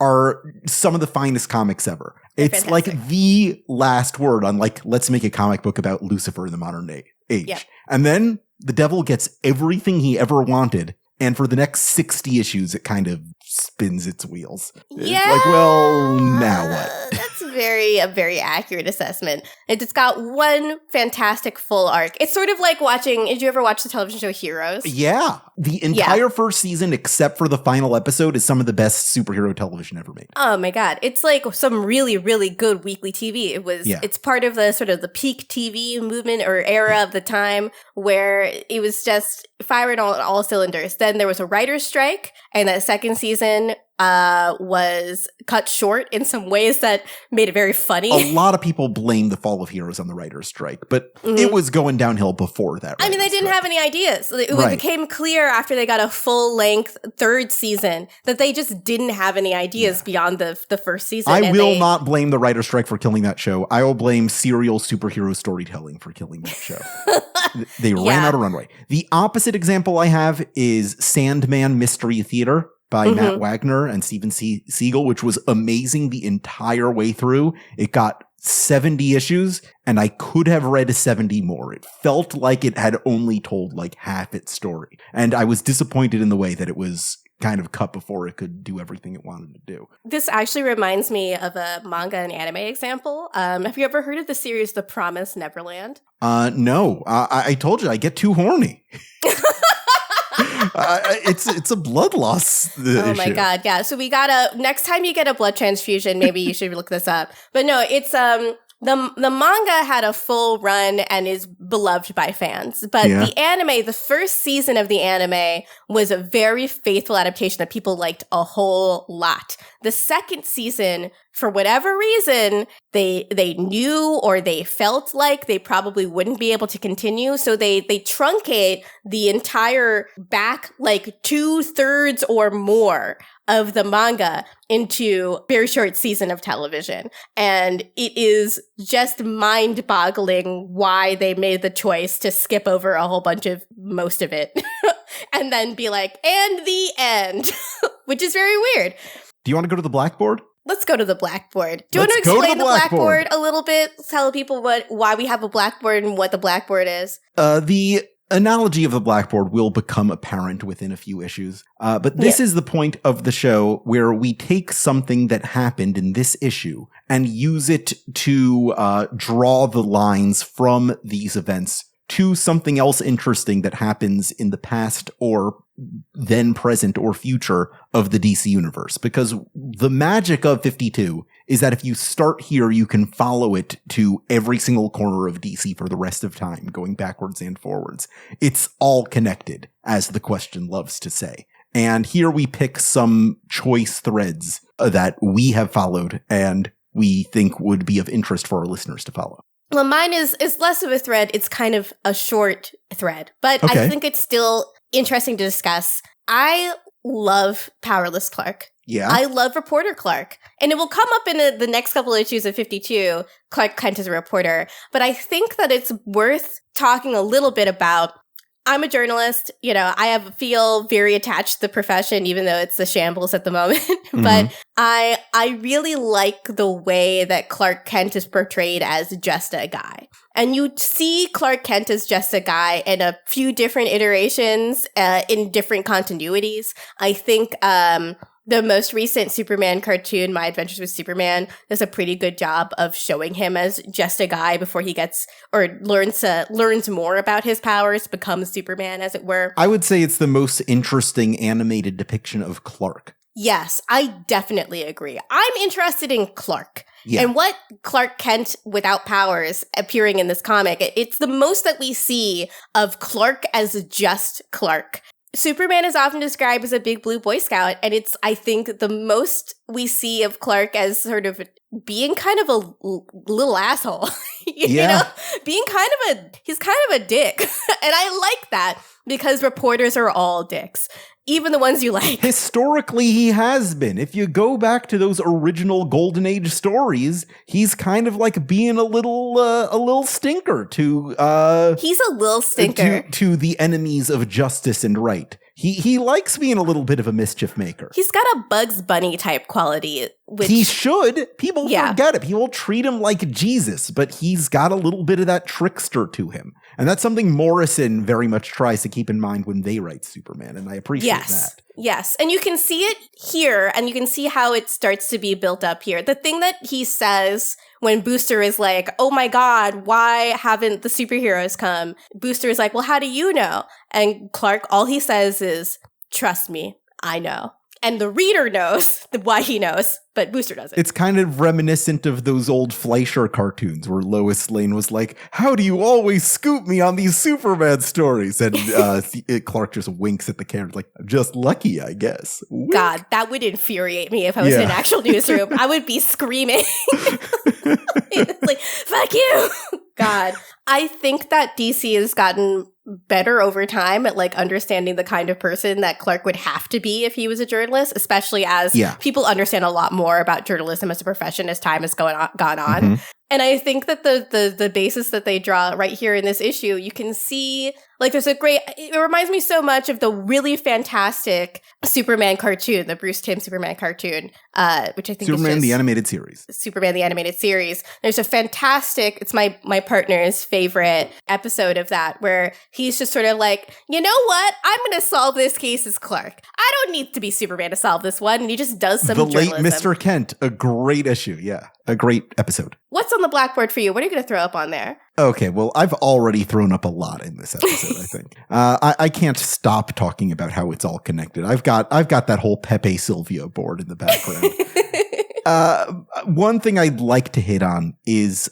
are some of the finest comics ever. It's fantastic. Like the last word on like, let's make a comic book about Lucifer in the modern age. Yeah. And then the devil gets everything he ever wanted, and for the next 60 issues, it kind of spins its wheels. Yeah. It's like, well, now what? That's a very accurate assessment. It's got one fantastic full arc. It's sort of like did you ever watch the television show Heroes? Yeah. The entire first season, except for the final episode, is some of the best superhero television ever made. Oh my God. It's like some really, really good weekly TV. It's part of the sort of the peak TV movement or era of the time where it was just firing on all cylinders. Then there was a writer's strike, and that second season was cut short in some ways that made it very funny. A lot of people blame the fall of Heroes on the writer's strike, but it was going downhill before that. I mean, they didn't have any ideas. It became clear after they got a full-length third season that they just didn't have any ideas beyond the first season. I will not blame the writer's strike for killing that show. I will blame serial superhero storytelling for killing that show. They ran out of runway. The opposite example I have is Sandman Mystery Theater by Matt Wagner and Steven Siegel, which was amazing the entire way through. It got 70 issues, and I could have read 70 more. It felt like it had only told like half its story. And I was disappointed in the way that it was kind of cut before it could do everything it wanted to do. This actually reminds me of a manga and anime example. Have you ever heard of the series The Promised Neverland? No. I told you, I get too horny. It's a blood loss issue. My God, yeah. So we next time you get a blood transfusion, maybe you should look this up. But no, it's the manga had a full run and is beloved by fans. But the anime, the first season of the anime was a very faithful adaptation that people liked a whole lot. The second season, for whatever reason, they knew or they felt like they probably wouldn't be able to continue. So they truncate the entire back, like 2/3 or more of the manga into a very short season of television. And it is just mind-boggling why they made the choice to skip over a whole bunch of most of it and then be like, and the end, which is very weird. Do you want to go to the Blackboard? Let's go to the Blackboard. Do you want to explain the Blackboard a little bit? Tell people why we have a Blackboard and what the Blackboard is? The analogy of the Blackboard will become apparent within a few issues. But this is the point of the show where we take something that happened in this issue and use it to draw the lines from these events to something else interesting that happens in the past or then present or future of the DC universe. Because the magic of 52 is that if you start here, you can follow it to every single corner of DC for the rest of time, going backwards and forwards. It's all connected, as the question loves to say. And here we pick some choice threads that we have followed and we think would be of interest for our listeners to follow. Well, mine is less of a thread. It's kind of a short thread, but I think it's still interesting to discuss. I love Powerless Clark. Yeah. I love reporter Clark. And it will come up in the next couple of issues of 52, Clark Kent is a reporter. But I think that it's worth talking a little bit about. I'm a journalist. I feel very attached to the profession, even though it's a shambles at the moment. But I really like the way that Clark Kent is portrayed as just a guy. And you see Clark Kent as just a guy in a few different iterations, in different continuities. I think the most recent Superman cartoon, My Adventures with Superman, does a pretty good job of showing him as just a guy before he gets or learns more about his powers, becomes Superman, as it were. I would say it's the most interesting animated depiction of Clark. Yes, I definitely agree. I'm interested in Clark. Yeah. And what Clark Kent without powers appearing in this comic, it's the most that we see of Clark as just Clark. Superman is often described as a big blue Boy Scout, and it's, I think, the most we see of Clark as sort of being kind of a little asshole. Being he's kind of a dick. And I like that because reporters are all dicks. Even the ones you like. Historically, he has been. If you go back to those original Golden Age stories, he's kind of like being a little stinker to he's a little stinker to the enemies of justice and right. He likes being a little bit of a mischief maker. He's got a Bugs Bunny type quality. He should. People forget it. People treat him like Jesus, but he's got a little bit of that trickster to him. And that's something Morrison very much tries to keep in mind when they write Superman, and I appreciate that. Yes, and you can see it here, and you can see how it starts to be built up here. The thing that he says when Booster is like, oh my God, why haven't the superheroes come? Booster is like, well, how do you know? And Clark, all he says is, trust me, I know. And the reader knows why he knows, but Booster doesn't. It's kind of reminiscent of those old Fleischer cartoons where Lois Lane was like, how do you always scoop me on these Superman stories? And Clark just winks at the camera like, I'm just lucky, I guess. Wink. God, that would infuriate me if I was in an actual newsroom. I would be screaming. Like, fuck you. God. I think that DC has gotten better over time at like understanding the kind of person that Clark would have to be if he was a journalist, especially as people understand a lot more about journalism as a profession as time has gone on. Mm-hmm. And I think that the basis that they draw right here in this issue, you can see like there's it reminds me so much of the really fantastic Superman cartoon, the Bruce Timm Superman cartoon, which I think Superman is the Animated Series. Superman the Animated Series. There's a fantastic, it's my partner's favorite episode of that, where he's just sort of like, you know what? I'm going to solve this case as Clark. I don't need to be Superman to solve this one. And he just does some journalism. The late Mr. Kent, a great issue. Yeah, a great episode. What's on the blackboard for you? What are you going to throw up on there? Okay, well, I've already thrown up a lot in this episode, I think. I can't stop talking about how it's all connected. I've got that whole Pepe Silvio board in the background. One thing I'd like to hit on is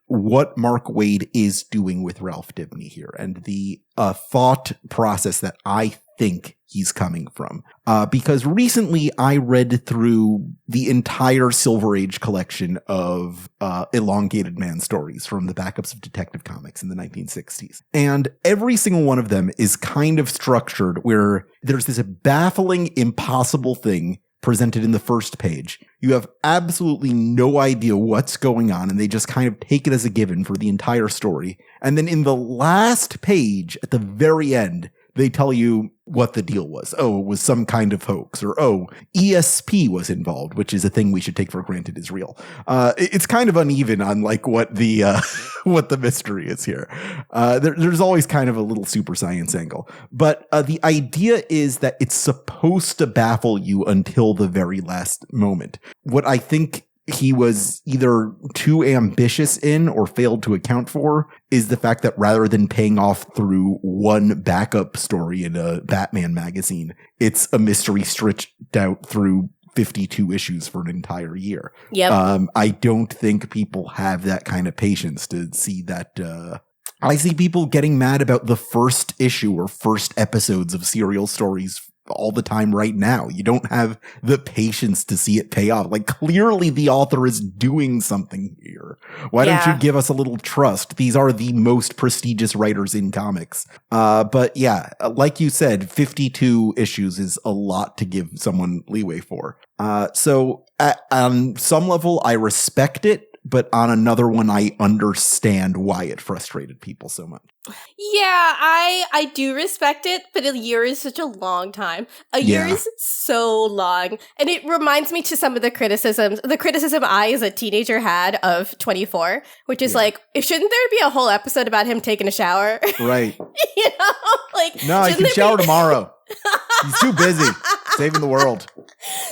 what Mark Waid is doing with Ralph Dibny here and the thought process that I think he's coming from. Because recently I read through the entire Silver Age collection of Elongated Man stories from the backups of Detective Comics in the 1960s. And every single one of them is kind of structured where there's this baffling, impossible thing presented in the first page. You have absolutely no idea what's going on, and they just kind of take it as a given for the entire story. And then in the last page, at the very end, they tell you what the deal was. Oh, it was some kind of hoax, or oh, ESP was involved, which is a thing we should take for granted is real. It's kind of uneven on like what the what the mystery is here. There's always kind of a little super science angle, but the idea is that it's supposed to baffle you until the very last moment. What I think he was either too ambitious in or failed to account for is the fact that rather than paying off through one backup story in a Batman magazine, it's a mystery stretched out through 52 issues for an entire year. Yep. I don't think people have that kind of patience to see that. I see people getting mad about the first issue or first episodes of serial stories all the time right now. You don't have the patience to see it pay off. Like, clearly the author is doing something here. Why don't you give us a little trust? These are the most prestigious writers in comics. But yeah, like you said, 52 issues is a lot to give someone leeway for. So on some level, I respect it. But on another one, I understand why it frustrated people so much. Yeah, I do respect it, but a year is such a long time. A year is so long. And it reminds me to some of the criticism I as a teenager had of 24, which is like, shouldn't there be a whole episode about him taking a shower? Right. You know? Like, no, he can shower tomorrow. He's too busy saving the world.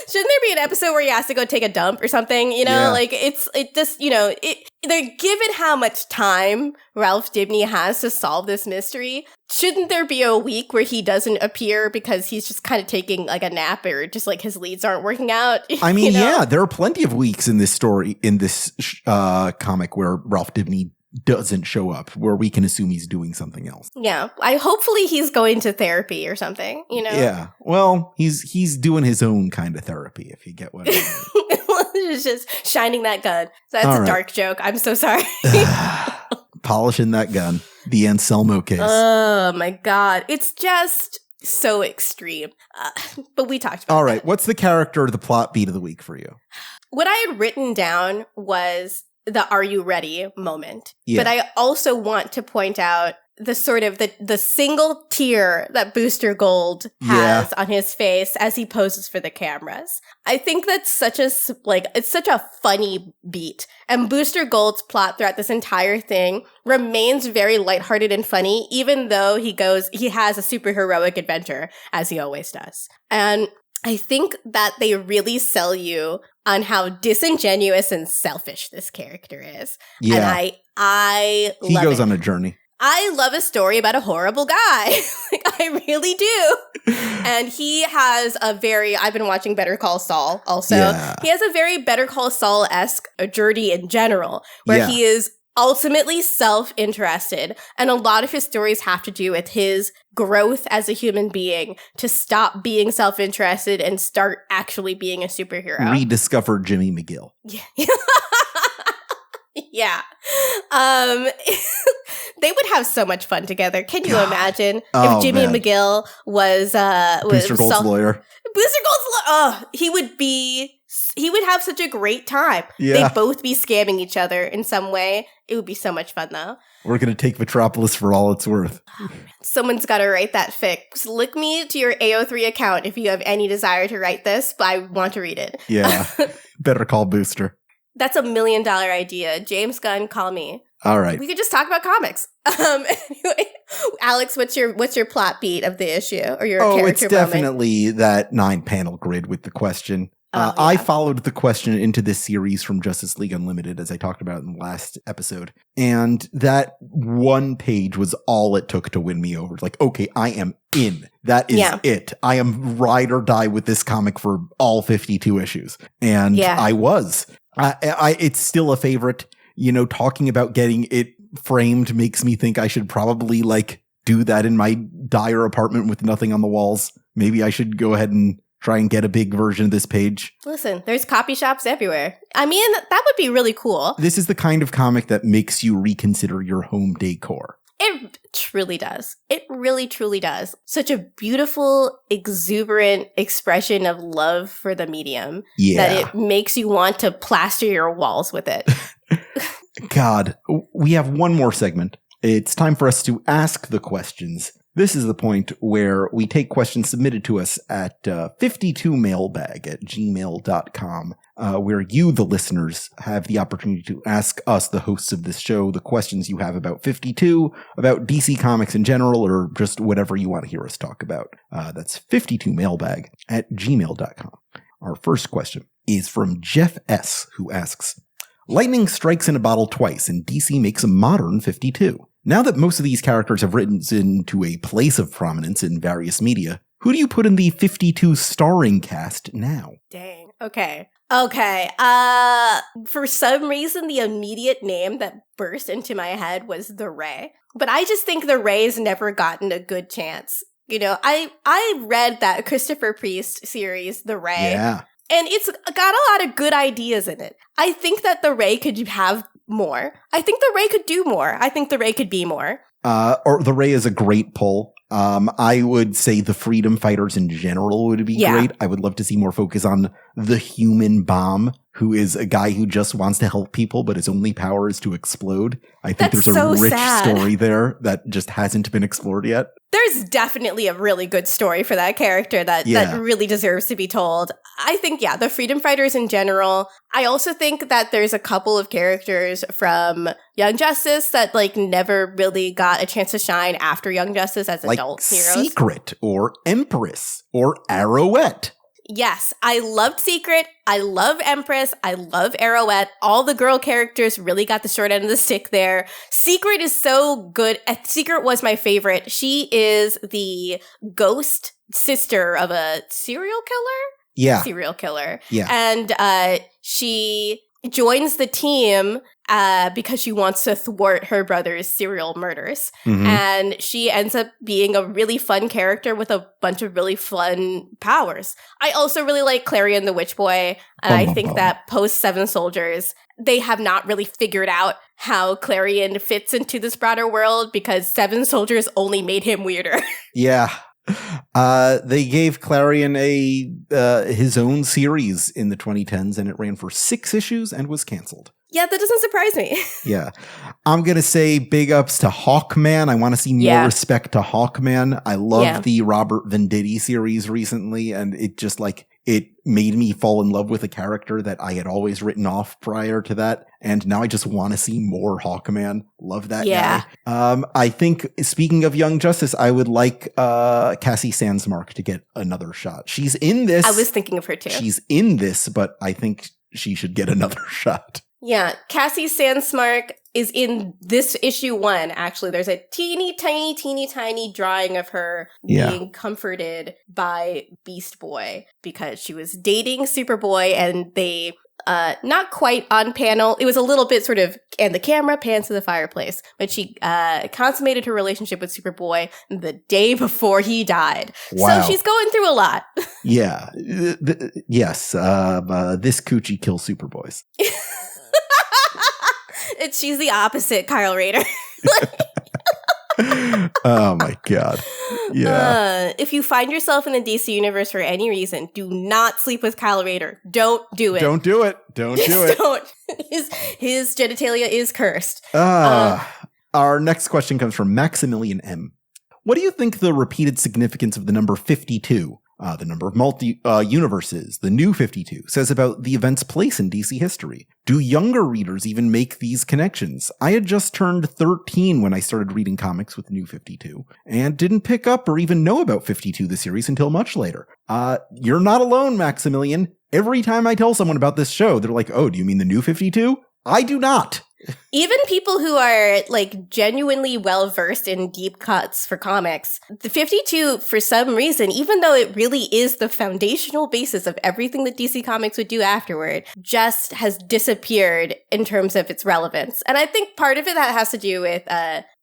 Shouldn't there be an episode where he has to go take a dump or something? You know, like they're given how much time Ralph Dibny has to solve this mystery. Shouldn't there be a week where he doesn't appear because he's just kind of taking like a nap or just like his leads aren't working out? I mean, there are plenty of weeks in this story, in this comic where Ralph Dibny doesn't show up, where we can assume he's doing something else. Yeah. Hopefully he's going to therapy or something, you know? Yeah. Well, he's doing his own kind of therapy, if you get what I mean. It's just shining that gun. That's a dark joke. I'm so sorry. Polishing that gun. The Anselmo case. Oh my God. It's just so extreme. But we talked about All right. What's the character or the plot beat of the week for you? What I had written down was the "Are you ready" moment. Yeah. But I also want to point out the sort of the single tear that Booster Gold has on his face as he poses for the cameras. I think that's it's such a funny beat. And Booster Gold's plot throughout this entire thing remains very lighthearted and funny, even though he has a superheroic adventure, as he always does. And I think that they really sell you on how disingenuous and selfish this character is. Yeah. And I love it. He goes on a journey. I love a story about a horrible guy. Like, I really do. And he has I've been watching Better Call Saul also. Yeah. He has a very Better Call Saul-esque journey in general, where he is ultimately self-interested. And a lot of his stories have to do with his growth as a human being to stop being self-interested and start actually being a superhero. Rediscover Jimmy McGill. Yeah. Yeah. They would have so much fun together. Can you imagine if Jimmy McGill was Booster Gold's lawyer? Booster Gold's he would have such a great time. Yeah. They'd both be scamming each other in some way. It would be so much fun, though. We're going to take Metropolis for all it's worth. Someone's got to write that fic. So look me to your AO3 account if you have any desire to write this, but I want to read it. Yeah. Better call Booster. That's $1 million idea. James Gunn, call me. All right. We could just talk about comics. Anyway, Alex, what's your plot beat of the issue or your character moment? It's definitely that 9-panel grid with the question. I followed the question into this series from Justice League Unlimited, as I talked about in the last episode. And that one page was all it took to win me over. Like, okay, I am in. That is it. I am ride or die with this comic for all 52 issues. And I was. It's still a favorite. You know, talking about getting it framed makes me think I should probably do that in my dire apartment with nothing on the walls. Maybe I should go ahead and try and get a big version of this page. Listen, there's copy shops everywhere. I mean, that would be really cool. This is the kind of comic that makes you reconsider your home decor. It truly does. It really, truly does. Such a beautiful, exuberant expression of love for the medium that it makes you want to plaster your walls with it. God, we have one more segment. It's time for us to ask the questions. This is the point where we take questions submitted to us at 52mailbag@gmail.com, where you, the listeners, have the opportunity to ask us, the hosts of this show, the questions you have about 52, about DC Comics in general, or just whatever you want to hear us talk about. That's 52mailbag@gmail.com. Our first question is from Jeff S., who asks, lightning strikes in a bottle twice, and DC makes a modern 52. Now that most of these characters have risen to a place of prominence in various media, who do you put in the 52 starring cast now? Dang. Okay. For some reason, the immediate name that burst into my head was the Ray. But I just think the Ray's never gotten a good chance You know, I read that Christopher Priest series, The Ray. Yeah. And it's got a lot of good ideas in it. I think that The Ray could have more. I think The Ray could do more. I think The Ray could be more. Or The Ray is a great pull. I would say the Freedom Fighters in general would be great. I would love to see more focus on the human bomb, who is a guy who just wants to help people, but his only power is to explode. I think there's a rich story there that just hasn't been explored yet. There's definitely a really good story for that character that really deserves to be told. I think, the Freedom Fighters in general. I also think that there's a couple of characters from Young Justice that never really got a chance to shine after Young Justice as adult heroes. Secret or Empress or Arrowette. Yes, I loved Secret. I love Empress. I love Arrowette. All the girl characters really got the short end of the stick there. Secret is so good. Secret was my favorite. She is the ghost sister of a serial killer? Yeah. Serial killer. Yeah. And she joins the team because she wants to thwart her brother's serial murders. Mm-hmm. And she ends up being a really fun character with a bunch of really fun powers. I also really like Clarion the Witch Boy. And I think that post Seven Soldiers, they have not really figured out how Clarion fits into this broader world because Seven Soldiers only made him weirder. Yeah. They gave Clarion his own series in the 2010s, and it ran for 6 issues and was canceled. Yeah, that doesn't surprise me. Yeah. I'm going to say big ups to Hawkman. I want to see more respect to Hawkman. I love the Robert Venditti series recently, and it just it made me fall in love with a character that I had always written off prior to that. And now I just want to see more Hawkman. Love that guy. I think, speaking of Young Justice, I would like Cassie Sandsmark to get another shot. She's in this. I was thinking of her too. She's in this, but I think she should get another shot. Yeah, Cassie Sandsmark is in this issue 1, actually. There's a teeny tiny drawing of her being comforted by Beast Boy because she was dating Superboy and they, not quite on panel. It was a little bit sort of, and the camera pans to the fireplace. But she consummated her relationship with Superboy the day before he died. Wow. So she's going through a lot. Yeah. Yes. This coochie kills Superboys. She's the opposite Kyle Rayner. Oh my God. Yeah. If you find yourself in the DC universe for any reason, do not sleep with Kyle Rayner. Don't do it. Don't do it. Don't do it. Don't. His genitalia is cursed. Our next question comes from Maximilian M. What do you think the repeated significance of the number 52, the number of multi-universes, the new 52, says about the event's place in DC history? Do younger readers even make these connections? I had just turned 13 when I started reading comics with New 52, and didn't pick up or even know about 52 the series until much later. You're not alone, Maximilian. Every time I tell someone about this show, they're like, oh, do you mean the New 52? I do not. Even people who are genuinely well versed in deep cuts for comics, the 52, for some reason, even though it really is the foundational basis of everything that DC Comics would do afterward, just has disappeared in terms of its relevance. And I think part of it that has to do with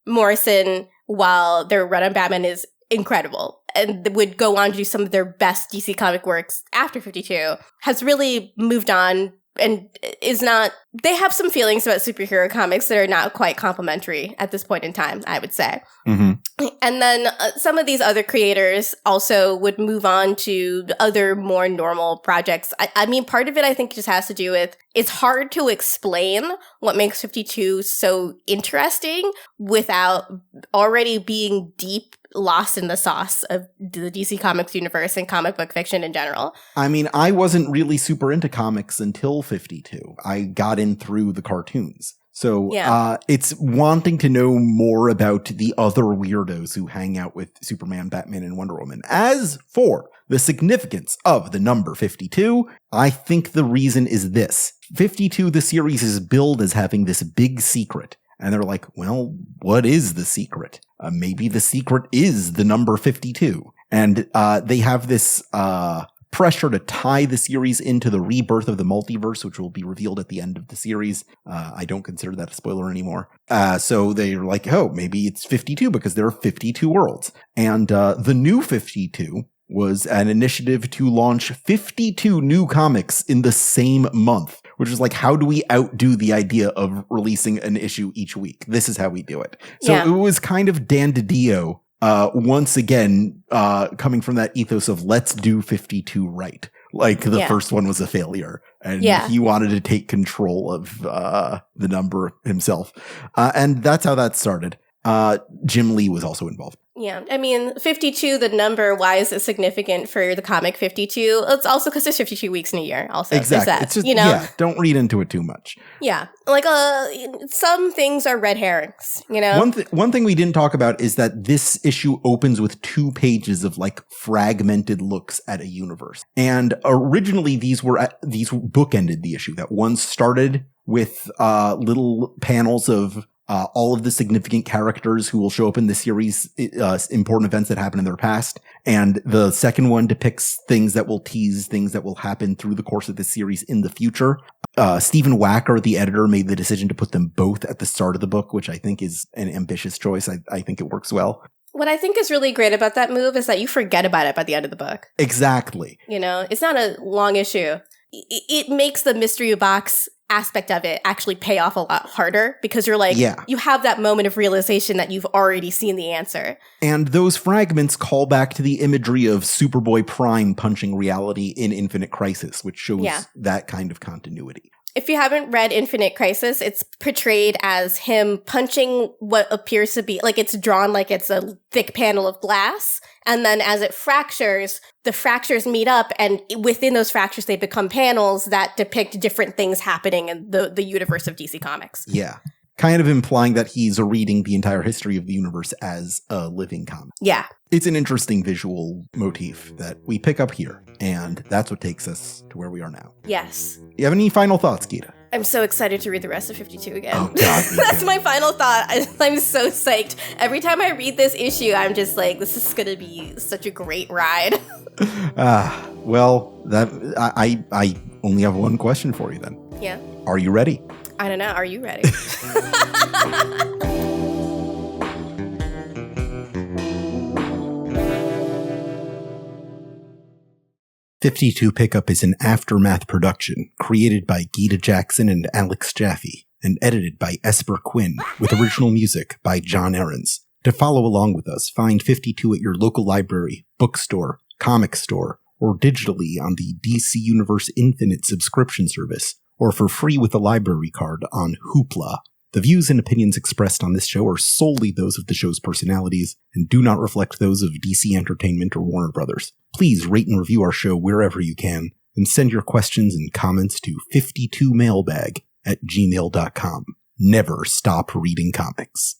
Morrison, while their run on Batman is incredible and would go on to do some of their best DC comic works after 52, has really moved on and is not, they have some feelings about superhero comics that are not quite complimentary at this point in time, I would say. Mm-hmm. And then some of these other creators also would move on to other more normal projects. I mean, part of it I think just has to do with, it's hard to explain what makes 52 so interesting without already being deep lost in the sauce of the DC Comics universe and comic book fiction in general. I mean, I wasn't really super into comics until 52. I got in through the cartoons. So it's wanting to know more about the other weirdos who hang out with Superman, Batman, and Wonder Woman. As for the significance of the number 52, I think the reason is this. 52, the series, is billed as having this big secret. And they're like, well, what is the secret? Maybe the secret is the number 52. And they have this pressure to tie the series into the rebirth of the multiverse, which will be revealed at the end of the series. I don't consider that a spoiler anymore. So they're like, oh, maybe it's 52 because there are 52 worlds. And the new 52 was an initiative to launch 52 new comics in the same month, which is like, how do we outdo the idea of releasing an issue each week? This is how we do it. So It was kind of Dan DiDio, once again, coming from that ethos of let's do 52 right. Like the first one was a failure, and he wanted to take control of the number himself. And that's how that started. Jim Lee was also involved. Yeah, I mean, 52, the number, why is it significant for the comic 52? It's also because there's 52 weeks in a year, also. Exactly. That, it's just, don't read into it too much. Yeah. Like, some things are red herrings, One thing we didn't talk about is that this issue opens with 2 pages of, like, fragmented looks at a universe. And originally, these bookended the issue. That one started with little panels of all of the significant characters who will show up in the series, important events that happen in their past. And the second one depicts things that will tease things that will happen through the course of the series in the future. Stephen Wacker, the editor, made the decision to put them both at the start of the book, which I think is an ambitious choice. I think it works well. What I think is really great about that move is that you forget about it by the end of the book. Exactly. It's not a long issue. It makes the mystery box aspect of it actually pay off a lot harder because you're like, you have that moment of realization that you've already seen the answer. And those fragments call back to the imagery of Superboy Prime punching reality in Infinite Crisis, which shows that kind of continuity. If you haven't read Infinite Crisis, it's portrayed as him punching what appears to be, like it's drawn like it's a thick panel of glass. And then as it fractures, the fractures meet up, and within those fractures, they become panels that depict different things happening in the universe of DC Comics. Yeah. Kind of implying that he's reading the entire history of the universe as a living comic. Yeah. It's an interesting visual motif that we pick up here, and that's what takes us to where we are now. Yes. You have any final thoughts, Gita? I'm so excited to read the rest of 52 again. Oh, God. That's my final thought. I'm so psyched. Every time I read this issue, I'm just like, this is going to be such a great ride. Well, I only have one question for you then. Yeah. Are you ready? I don't know. Are you ready? 52 Pickup is an Aftermath production created by Gita Jackson and Alex Jaffe and edited by Esper Quinn with original music by John Ahrens. To follow along with us, find 52 at your local library, bookstore, comic store, or digitally on the DC Universe Infinite subscription service, or for free with a library card on Hoopla. The views and opinions expressed on this show are solely those of the show's personalities and do not reflect those of DC Entertainment or Warner Brothers. Please rate and review our show wherever you can, and send your questions and comments to 52mailbag@gmail.com. Never stop reading comics.